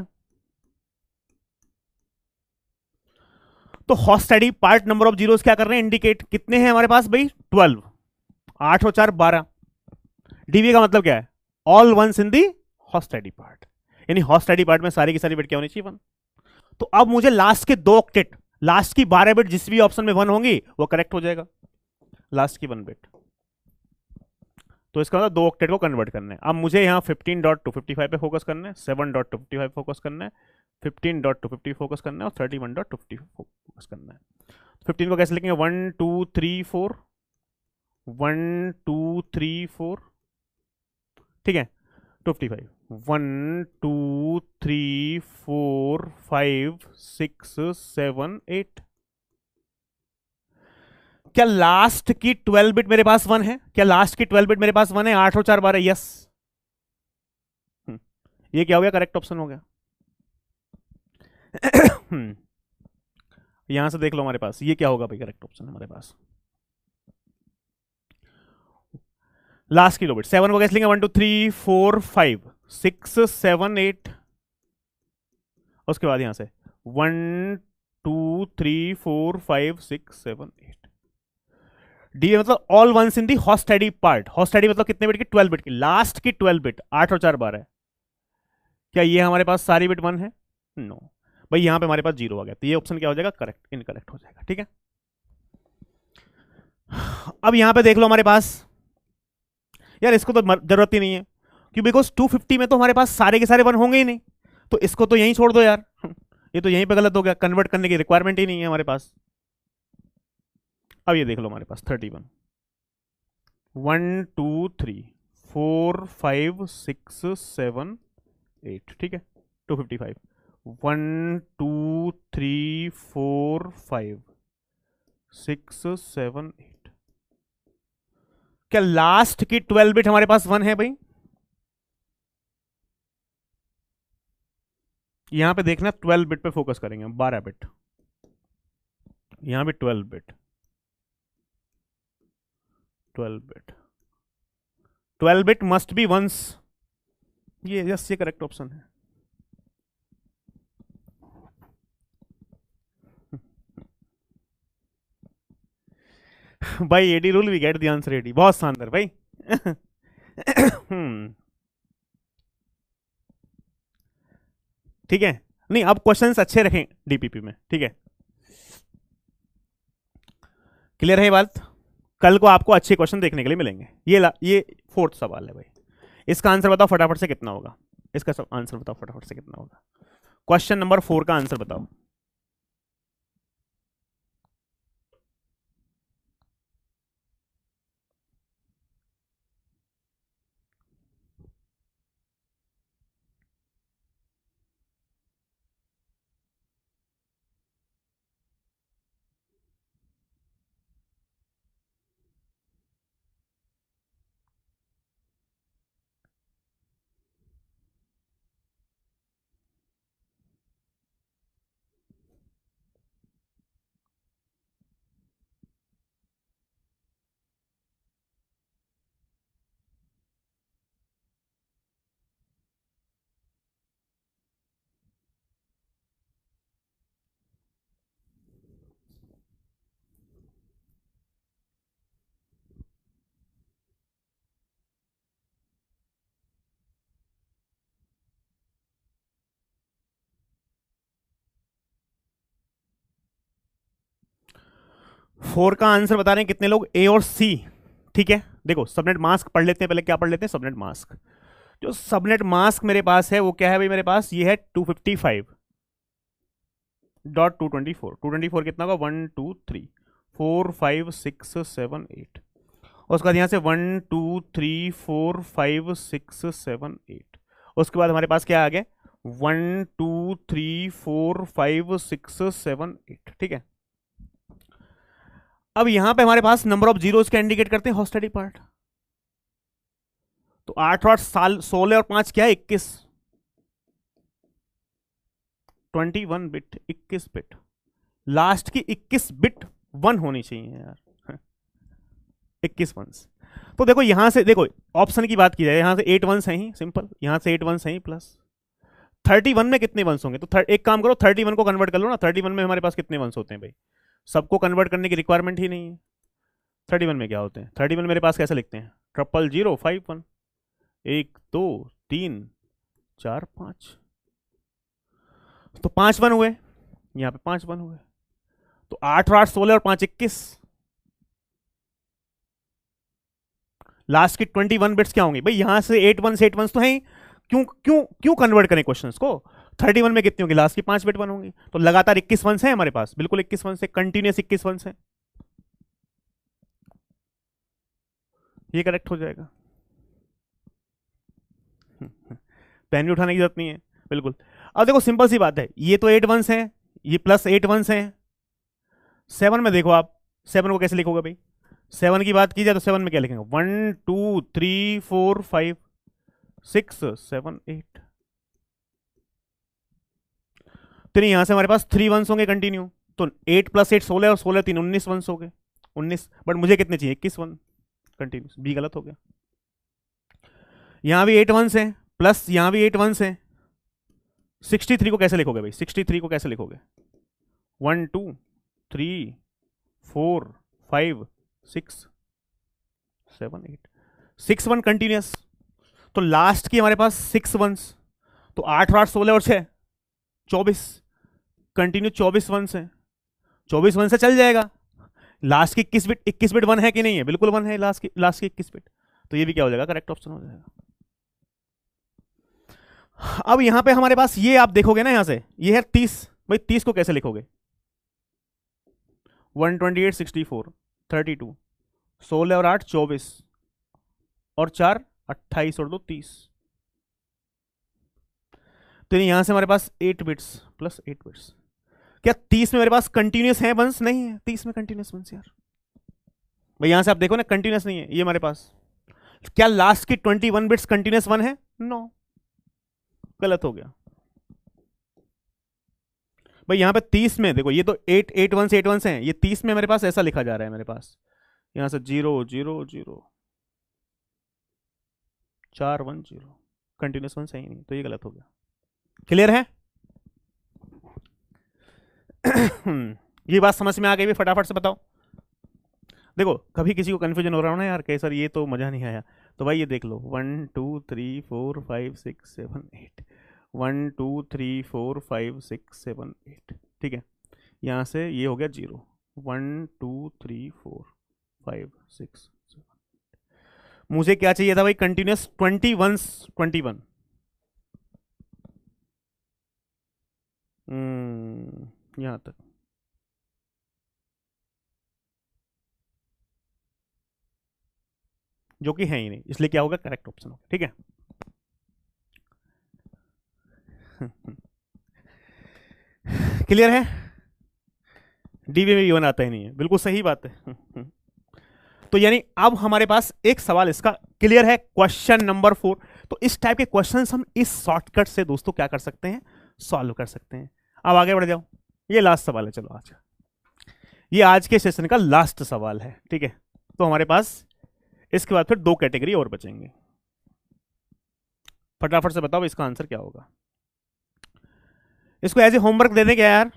तो हॉस्टेडी पार्ट नंबर ऑफ जीरोस क्या कर रहे हैं, इंडिकेट, कितने हैं हमारे पास भाई 12, 8 और 4 12। डीवी का मतलब क्या है, all ones in the host ID part, यानी हॉस्टेडी पार्ट में सारी की सारी बिट क्या होनी चाहिए 1। तो अब मुझे लास्ट के 2 ऑक्टेट, लास्ट की 12 बिट जिस भी ऑप्शन में 1 होंगी वो करेक्ट हो जाएगा, लास्ट की 1 बिट। तो इसका मतलब 2 ऑक्टेट को कन्वर्ट करना है। अब मुझे यहाँ 15.255 पे फोकस करना है, 7.255 फोकस करना है, 15.250 फोकस करना है, और 31.250 फोकस करना है। 15 को कैसे लिखेंगे, 1 2 3 4, 1 2 3 4, ठीक है। 255, 1 2 3 4 5 6 7 8। क्या लास्ट की 12 बिट मेरे पास 1 है, क्या लास्ट की 12 बिट मेरे पास 1 है, 8 और 4 12, यस। ये क्या हो गया, करेक्ट ऑप्शन हो गया। यहां से देख लो हमारे पास ये क्या होगा भाई, करेक्ट ऑप्शन हमारे पास लास्ट की 2 बिट। 7 को कैसे लेंगे, 1 2 3 4 5 6 7 8, उसके बाद यहां से 1 2 3 4 5 6 7 8। डी मतलब all ones in the host ID part, host ID मतलब कितने बिट की, 12 बिट की, लास्ट की 12 बिट 8 और 4 12 है। क्या ये हमारे पास सारी बिट 1 है, नो भाई, यहां पे हमारे पास 0 आ गया, तो ये ऑप्शन क्या हो जाएगा, करेक्ट, इनकरेक्ट हो जाएगा, ठीक है। अब यहां पे देख लो हमारे पास, यार इसको तो जरूरत ही नहीं है, क्यों, बिकॉज 250 में तो हमारे पास सारे के सारे 1 होंगे ही नहीं, तो इसको तो यहीं छोड़ दो यार। ये तो यहीं पे गलत हो गया, कन्वर्ट करने की रिक्वायरमेंट ही नहीं है हमारे पास। अब ये देख लो हमारे पास 31, 1 2 3 4 5 6 7 8, ठीक है। 255, 1 2 3 4 5 6 7 8। क्या लास्ट की 12 बिट हमारे पास 1 है भाई, यहां पे देखना 12 बिट पे फोकस करेंगे, 12 बिट, यहां पे 12 bit, 12 bit, 12 bit must be ones, ये यस, ये करेक्ट ऑप्शन है। भाई AD rule we get the answer AD, बहुत शानदार भाई। ठीक है, नहीं अब क्वेश्चंस अच्छे रखें डीपीपी में, ठीक है, क्लियर है ये बात। कल को आपको अच्छे क्वेश्चन देखने के लिए मिलेंगे। ये फोर्थ सवाल है भाई, इसका आंसर बताओ फटाफट से कितना होगा, इसका आंसर बताओ फटाफट से कितना होगा। क्वेश्चन नंबर 4 का आंसर बताओ। फोर का आंसर बता रहे हैं कितने लोग, ए और सी। ठीक है, देखो सबनेट मास्क पढ़ लेते हैं पहले, क्या पढ़ लेते हैं, सबनेट मास्क। जो सबनेट मास्क मेरे पास है वो क्या है भाई, मेरे पास ये है 255.224। 224 कितना होगा, 1 2 3 4 5 6 7 8, और उसके बाद यहाँ से 1 2 3 4 5 6 7 8, उसके बाद हमारे पास क्या आ गया, 1 2 3 4 5 6 7 8। ठीक है, अब यहां पे हमारे पास नंबर ऑफ जीरोस का इंडिकेट करते हैं हॉस्टेडी पार्ट। तो 8 और 16 और 5 क्या है, 21, 21 बिट, 21 बिट, लास्ट की 21 बिट 1 होनी चाहिए यार, 21 वंस। तो देखो यहां से, देखो ऑप्शन की बात की जाए, यहां से 8 वंस है ही सिंपल, यहां से 8 वंस है ही, प्लस 31 में कितने वंस होंगे, तो एक काम करो 31 को कन्वर्ट कर लो ना। 31 में हमारे पास कितने वंस होते हैं भाई, सबको कन्वर्ट करने की रिक्वायरमेंट ही नहीं है। 31 में क्या होते हैं, 31 मेरे पास कैसे लिखते हैं, 00051, 1 2 3 4 5, तो 5 वन हुए, यहां पे 5 वन हुए, तो 8 और 8 16 और 5 21, लास्ट की 21 बिट्स क्या होंगे भाई, यहां से 8 वंस तो हैं, क्यों क्यों क्यों कन्वर्ट करें क्वेश्चंस को। 31 में कितनी होंगी, लास्ट की 5 बिट 1 होंगी, तो लगातार 21 वंस है हमारे पास, बिल्कुल 21 वंस है, कंटिन्यूस 21 वंस है, ये करेक्ट हो जाएगा। पेन भी उठाने की जरूरत नहीं है, बिल्कुल। अब देखो सिंपल सी बात है, ये तो 8 वंस है, ये प्लस 8 वंस है। 7 में देखो आप, 7 को कैसे लिखोगे भाई, 7 की बात की जाए तो 7 में क्या लिखेंगे, 1 2 3 4 5 6 7 8, तो नहीं यहां से हमारे पास 3 वंस होंगे कंटिन्यू, तो 8 प्लस 8 16 और 16 3 19 वंस हो गए, 19, बट मुझे कितने चाहिए, 21 वन कंटिन्यूस, बी गलत हो गया। यहां भी 8 वंस है, प्लस यहां भी 8 वंस है। 63 को कैसे लिखोगे भाई, 63 को कैसे लिखोगे, 1 2 3 4 5 6 7 8, 6 वन कंटिन्यूस, तो लास्ट की हमारे पास 6 वंस, तो 8 और 8 16 और 6 24, कंटिन्यू 24 वंस है, 24 वन से चल जाएगा। लास्ट की 21 बिट 1 है कि नहीं है, बिल्कुल 1 है, लास्ट की 21 बिट, तो ये भी क्या हो जाएगा, करेक्ट ऑप्शन हो जाएगा। अब यहां पे हमारे पास ये आप देखोगे ना, यहां से ये है 30, भाई 30 को कैसे लिखोगे, 128 64 32, 16 और 8 24, और 4 28 और 2 30, तो यहां से हमारे पास 8 बिट्स प्लस 8 बिट्स। क्या 30 में मेरे पास कंटिन्यूस है वंस, नहीं है 30 में कंटिन्यूस वंस यार, भाई यहां से आप देखो ना कंटिन्यूस नहीं है ये हमारे पास। क्या लास्ट की 21 बिट्स कंटिन्यूस 1 है, नो, गलत हो गया भाई। यहां पे 30 में देखो, ये तो 8 वंस हैं, ये 30 में मेरे पास ऐसा लिखा जा रहा है, मेरे पास यहां से 0 0 0 4 1 0, कंटिन्यूस वंस है ही नहीं, तो ये गलत हो गया। क्लियर है? ये बात समझ में आ गई भी, फटाफट से बताओ। देखो कभी किसी को कंफ्यूजन हो रहा हो ना यार कि सर ये तो मजा नहीं आया, तो भाई ये देख लो 1 2 3 4 5 6 7 8, 1 2 3 4 5 6 7 8, ठीक है। यहाँ से ये हो गया 0, 1 2 3 4 5 6 7। मुझे क्या चाहिए था भाई, कंटिन्यूस 21 21। यहां तक जो कि है ही नहीं, इसलिए क्या होगा, करेक्ट ऑप्शन होगा, ठीक है। क्लियर है, डीबी में भी वन आता ही नहीं है, बिल्कुल सही बात है। तो यानी अब हमारे पास एक सवाल इसका क्लियर है, क्वेश्चन नंबर 4। तो इस टाइप के क्वेश्चंस हम इस शॉर्टकट से दोस्तों क्या कर सकते हैं, सॉल्व कर सकते हैं। अब आगे बढ़ जाओ, ये लास्ट सवाल है, चलो आज ये आज के सेशन का लास्ट सवाल है, ठीक है। तो हमारे पास इसके बाद फिर 2 कैटेगरी और बचेंगे। फटाफट से बताओ इसका आंसर क्या होगा। इसको एज ए होमवर्क दे दें क्या यार,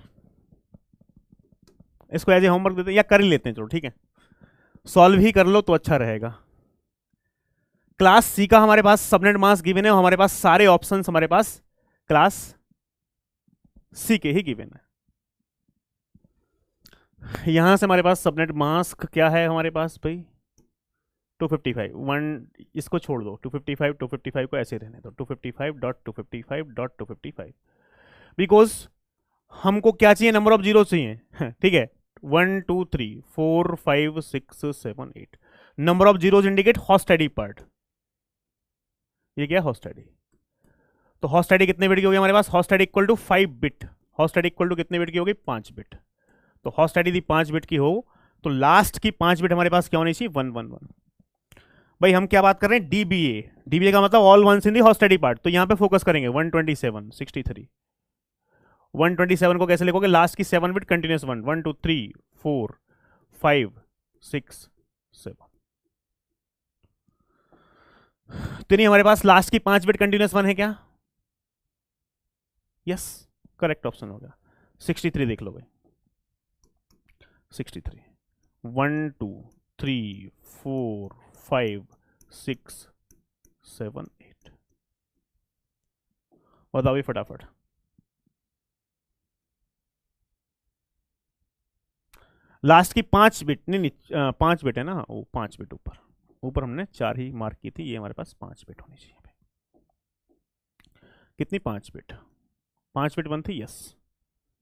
इसको एज ए होमवर्क दे दें या कर ही लेते हैं, चलो ठीक है, सॉल्व ही कर लो तो अच्छा रहेगा। क्लास सी का हमारे पास सबनेट मास गिवन है, हमारे पास सारे ऑप्शंस हमारे पास क्लास सी के ही गिवन है। यहां से हमारे पास सबनेट मास्क क्या है हमारे पास भाई, 255 1, इसको छोड़ दो, 255 को ऐसे रहने दो, 255.255.255, बिकॉज हमको क्या चाहिए, नंबर ऑफ जीरो चाहिए, ठीक है। 1 2 3 4 5 6 7 8, number of zeros indicate host ID part, ये क्या हॉस्ट आईडी। तो हॉस्ट आईडी कितने बिट की होगी हमारे पास, host ID equal to 5 bit, host ID equal to कितने बिट की होगी, 5 बिट। तो हॉस्ट आईडी 5 बिट की हो तो लास्ट की 5 बिट हमारे पास क्या होनी चाहिए, 111। भाई हम क्या बात कर रहे हैं, डीबीए, डीबीए का मतलब all ones in the host ID part, तो यहां पे फोकस करेंगे 127 63। 127 को कैसे लिखोगे, लास्ट की 7 बिट कंटिन्यूस 1, 1 2 3 4 5 6 7। तो नहीं हमारे पास लास्ट की 5 बिट कंटिन्यूस 1 है क्या, यस करेक्ट ऑप्शन होगा। 63 देख लो भाई, 63 1 2 3 4 5 6 7 8। बताओ भी फटाफट, लास्ट की 5 बिट, नहीं 5 बिट है ना, वो 5 बिट ऊपर, ऊपर हमने 4 ही मार्क की थी, ये हमारे पास 5 बिट होनी चाहिए। कितनी, 5 बिट, 5 बिट बन थी, यस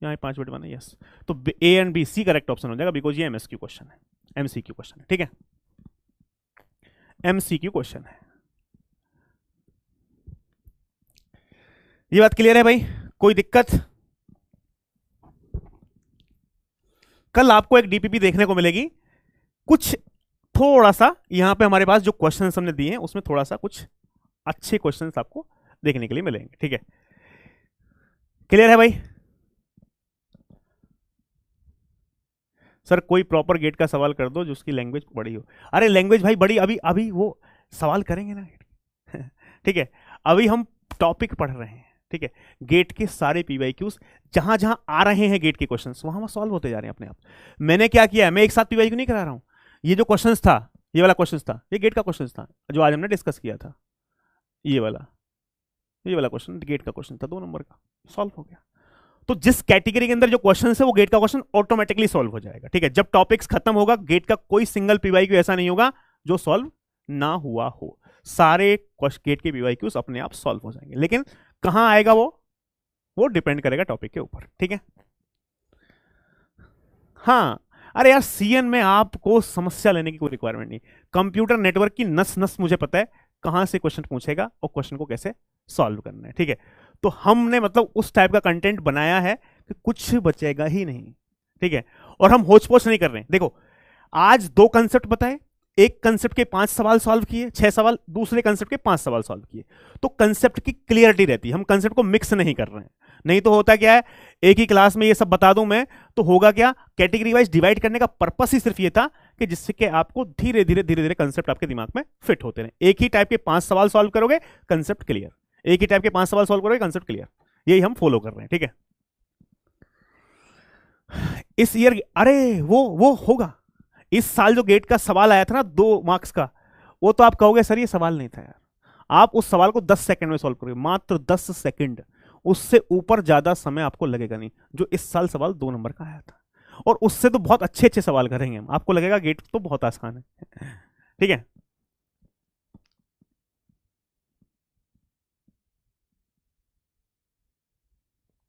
यहाँ 5 बिट बना, यस। तो A and B C correct option हो जाएगा, बिकॉज ये एमएसक्यू क्वेश्चन है, एमसीक्यू क्वेश्चन है, ठीक है, एमसीक्यू क्वेश्चन है। ये बात क्लियर है भाई, कोई दिक्कत। कल आपको एक डीपीपी देखने को मिलेगी, कुछ थोड़ा सा यहां पे हमारे पास जो क्वेश्चंस हमने दिए हैं उसमें थोड़ा सा कुछ अच्छे क्वेश्चंस आपको देखने के लिए मिलेंगे, ठीक है। क्लियर है भाई, सर कोई प्रॉपर गेट का सवाल कर दो जिसकी लैंग्वेज बड़ी हो। अरे लैंग्वेज भाई बड़ी, अभी अभी वो सवाल करेंगे ना, ठीक है। अभी हम टॉपिक पढ़ रहे हैं, ठीक है। गेट के सारे पीवाईक्यूज जहां जहां आ रहे हैं गेट के क्वेश्चंस, वहां वहां सॉल्व होते जा रहे हैं अपने आप। मैंने क्या किया है, मैं एक साथ पीवाईक्यू नहीं करा रहा हूं, ये जो क्वेश्चंस था, ये वाला क्वेश्चंस था, ये गेट का क्वेश्चंस था जो आज हमने डिस्कस किया था, ये वाला क्वेश्चन गेट का क्वेश्चन था, 2 नंबर का, सॉल्व हो गया। तो जिस कैटेगरी के अंदर जो क्वेश्चन है वो गेट का क्वेश्चन ऑटोमेटिकली सॉल्व हो जाएगा, ठीक है। जब टॉपिक्स खत्म होगा गेट का कोई सिंगल पीवाईक्यू ऐसा नहीं होगा जो सॉल्व ना हुआ हो, सारे गेट के पीवाईक्यूज अपने आप सॉल्व हो जाएंगे। लेकिन कहां आएगा वो डिपेंड करेगा टॉपिक के ऊपर, ठीक है। हाँ अरे यार सीएन में आपको समस्या लेने की कोई रिक्वायरमेंट नहीं, कंप्यूटर नेटवर्क की नस नस मुझे पता है कहां से क्वेश्चन पूछेगा और क्वेश्चन को कैसे सॉल्व करना है, ठीक है। तो हमने मतलब उस टाइप का कंटेंट बनाया है कि कुछ बचेगा ही नहीं, ठीक है। और हम होच पोच नहीं कर रहे हैं। देखो आज 2 कंसेप्ट बताए, एक कंसेप्ट के 5 सवाल सॉल्व किए, 6 सवाल, दूसरे कंसेप्ट के 5 सवाल सॉल्व किए, तो कंसेप्ट की क्लियरिटी रहती है, हम कंसेप्ट को मिक्स नहीं कर रहे हैं। नहीं तो होता क्या है, एक ही क्लास में ये सब बता दूं मैं तो होगा क्या, कैटेगरी वाइज डिवाइड करने का पर्पस ही सिर्फ ये था कि जिससे कि आपको धीरे धीरे कंसेप्ट आपके दिमाग में फिट होते रहे। एक ही टाइप के 5 सवाल सॉल्व करोगे कंसेप्ट क्लियर, एक ही टाइप के 5 सवाल सॉल्व करोगे कंसेप्ट क्लियर, यही हम फॉलो कर रहे हैं, ठीक है। इस ईयर अरे वो होगा, इस साल जो गेट का सवाल आया था ना 2 मार्क्स का, वो तो आप कहोगे सर ये सवाल नहीं था यार। आप उस सवाल को 10 सेकंड में सॉल्व करोगे, मात्र 10 सेकंड, उससे ऊपर ज्यादा समय आपको लगेगा नहीं। जो इस साल सवाल 2 नंबर का आया था, और उससे तो बहुत अच्छे अच्छे सवाल करेंगे हम, आपको लगेगा गेट तो बहुत आसान है। ठीक है,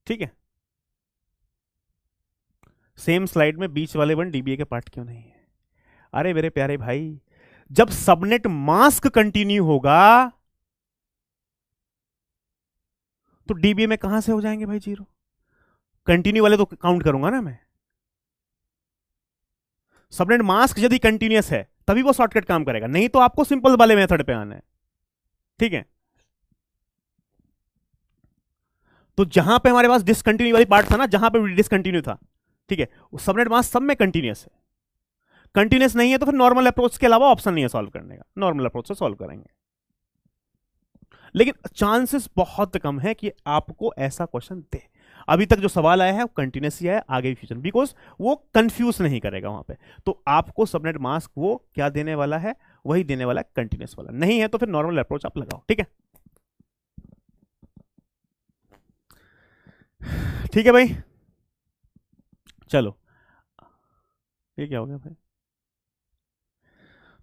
ठीक है। सेम स्लाइड में बीच वाले वन डीबीए के पार्ट क्यों नहीं है? अरे मेरे प्यारे भाई, जब सबनेट मास्क कंटिन्यू होगा तो डीबीए में कहां से हो जाएंगे भाई जीरो? कंटिन्यू वाले तो काउंट करूंगा ना मैं। सबनेट मास्क यदि कंटिन्यूअस है तभी वो शॉर्टकट काम करेगा, नहीं तो आपको सिंपल वाले मेथड पे आना है। ठीक है, तो जहां पे हमारे पास डिसकंटिन्यू वाली पार्ट था ना, जहां पे डिसकंटिन्यू था, ठीक है, सबनेट मास्क सब में कंटिन्यूअस है। कंटिन्यूअस नहीं है तो फिर नॉर्मल अप्रोच के अलावा ऑप्शन नहीं है सॉल्व करने का, नॉर्मल अप्रोच से सॉल्व करेंगे। लेकिन चांसेस बहुत कम है कि आपको ऐसा क्वेश्चन दे। अभी तक जो सवाल आया है वो कंटिन्यूस ही आया, आगे भी फ्यूचर, बिकॉज वो कंफ्यूज नहीं करेगा वहां पे। तो आपको सबनेट मास्क वो क्या देने वाला है, वही देने वाला है, कंटिन्यूस वाला। नहीं है तो फिर नॉर्मल अप्रोच आप लगाओ। ठीक है, ठीक है भाई, चलो। ये क्या हो गया भाई?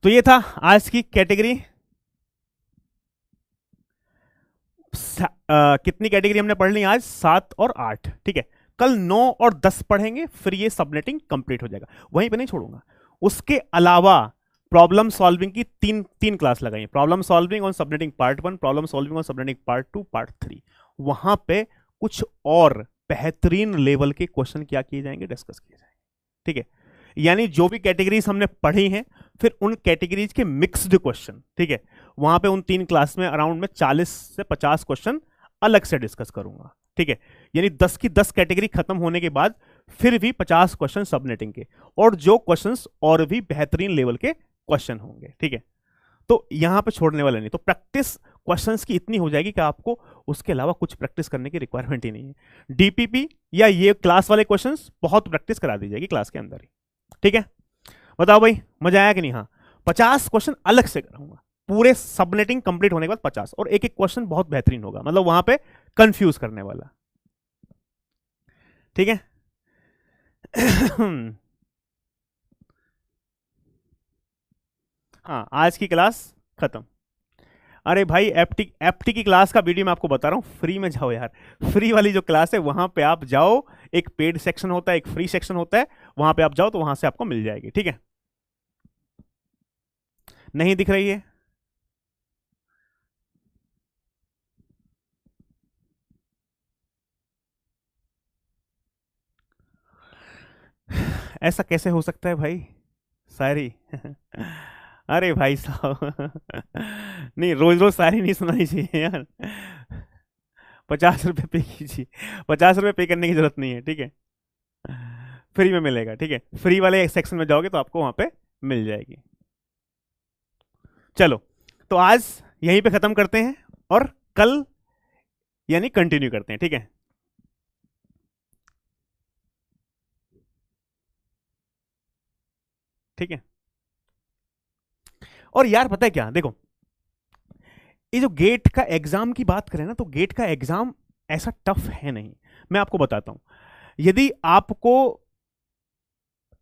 तो ये था आज की कैटेगरी। कितनी कैटेगरी हमने पढ़ ली आज? 7 और 8। ठीक है, कल 9 और 10 पढ़ेंगे, फिर ये सबनेटिंग कंप्लीट हो जाएगा। वहीं पे नहीं छोड़ूंगा, उसके अलावा प्रॉब्लम सॉल्विंग की तीन तीन क्लास लगाई, problem solving on subnetting part 1, problem solving on subnetting part 2, part 3। वहां पे कुछ और बेहतरीन लेवल के क्वेश्चन क्या किए जाएंगे, डिस्कस किए जाएंगे। ठीक है, यानी जो भी कैटेगरीज हमने पढ़ी हैं, फिर उन कैटेगरीज के मिक्स्ड क्वेश्चन, ठीक है, वहां पे उन 3 क्लास में अराउंड में 40 से 50 क्वेश्चन अलग से डिस्कस करूंगा। ठीक है, यानी 10 की 10 कैटेगरी खत्म होने के बाद फिर भी 50 क्वेश्चन सबनेटिंग के, और जो क्वेश्चंस और भी बेहतरीन लेवल के क्वेश्चन होंगे। ठीक है, तो यहां पे छोड़ने वाला नहीं। तो प्रैक्टिस क्वेश्चंस की इतनी हो जाएगी कि आपको उसके अलावा कुछ प्रैक्टिस करने की रिक्वायरमेंट ही नहीं है। डीपीपी या ये क्लास वाले क्वेश्चंस बहुत प्रैक्टिस करा दी जाएगी क्लास के अंदर ही। ठीक है, बताओ भाई मजा आया कि नहीं? हाँ, 50 क्वेश्चन अलग से कराऊंगा पूरे सबनेटिंग कंप्लीट होने के बाद 50, और एक एक क्वेश्चन बहुत बेहतरीन होगा, मतलब वहां पे कंफ्यूज करने वाला। ठीक है। हाँ, आज की क्लास खत्म। अरे भाई, एफटी की क्लास का वीडियो मैं आपको बता रहा हूँ, फ्री में जाओ यार। फ्री वाली जो क्लास है वहां पे आप जाओ, एक पेड सेक्शन होता है, एक फ्री सेक्शन होता है, वहां पे आप जाओ तो वहां से आपको मिल जाएगी। ठीक है, नहीं दिख रही है? ऐसा कैसे हो सकता है भाई? शायरी? अरे भाई साहब, नहीं, रोज रोज शायरी नहीं सुनानी चाहिए यार। 50 रुपये पे कीजिए, 50 रुपये पे करने की जरूरत नहीं है। ठीक है, फ्री में मिलेगा। ठीक है, फ्री वाले सेक्शन में जाओगे तो आपको वहां पे मिल जाएगी। चलो, तो आज यहीं पे खत्म करते हैं, और कल यानी कंटिन्यू करते हैं। ठीक है, ठीक है। और यार पता है क्या, देखो, ये जो गेट का एग्जाम की बात करें ना, तो गेट का एग्जाम ऐसा टफ है नहीं। मैं आपको बताता हूं, यदि आपको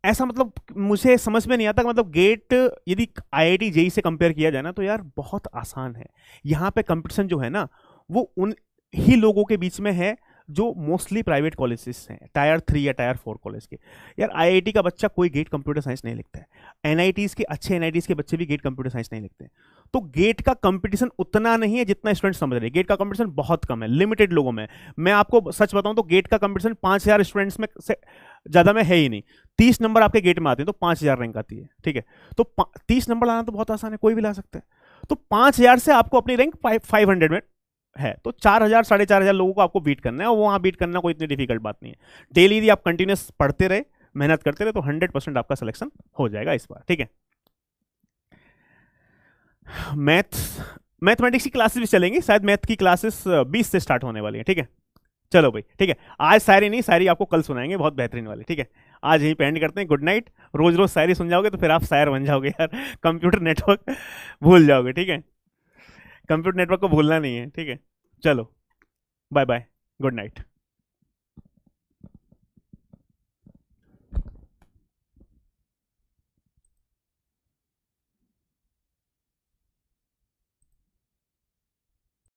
ऐसा, मतलब मुझे समझ में नहीं आता, मतलब गेट यदि आईआईटी जेई से कंपेयर किया जाए ना, तो यार बहुत आसान है। यहां पे कंपटीशन जो है ना, वो उन ही लोगों के बीच में है जो मोस्टली प्राइवेट कॉलेजेस हैं, टायर 3 या टायर 4 कॉलेज के। यार आईआईटी का बच्चा कोई गेट कंप्यूटर साइंस नहीं लिखता है, एनआईटीज के अच्छे एनआईटीज के बच्चे भी गेट कंप्यूटर साइंस नहीं लिखते हैं। तो गेट का कंपटीशन उतना नहीं है जितना स्टूडेंट समझ रहे हैं। गेट का कंपटीशन बहुत कम है, लिमिटेड लोगों में। मैं आपको सच बताऊं तो गेट का कंपटीशन 5000 स्टूडेंट्स में से ज्यादा में है ही नहीं। 30 नंबर आपके गेट में आते हैं तो 5000 रैंक आती है। ठीक है, तो 30 नंबर लाना तो बहुत आसान है, कोई भी ला सकता है। तो 5000 से आपको अपनी रैंक 500 में है, तो 4000 4500 लोगों को आपको बीट करना है, और वहां बीट करना कोई इतनी डिफिकल्ट बात नहीं है। डेली यदि आप कंटिन्यूस पढ़ते रहे, मेहनत करते रहे, तो 100% आपका सिलेक्शन हो जाएगा इस बार। ठीक है, मैथमेटिक्स की क्लासेस भी चलेंगी, शायद मैथ की क्लासेस 20 से स्टार्ट होने वाली है। ठीक है, चलो भाई, ठीक है, आज शायरी नहीं, शायरी आपको कल सुनाएंगे, बहुत बेहतरीन वाली। ठीक है, आज यहीं पे एंड करते हैं। Good night. रोज रोज शायरी सुन जाओगे तो फिर आप शायर बन जाओगे यार। कंप्यूटर नेटवर्क भूल जाओगे, ठीक है। कंप्यूटर नेटवर्क को भूलना नहीं है, ठीक है। चलो, बाय बाय, गुड नाइट।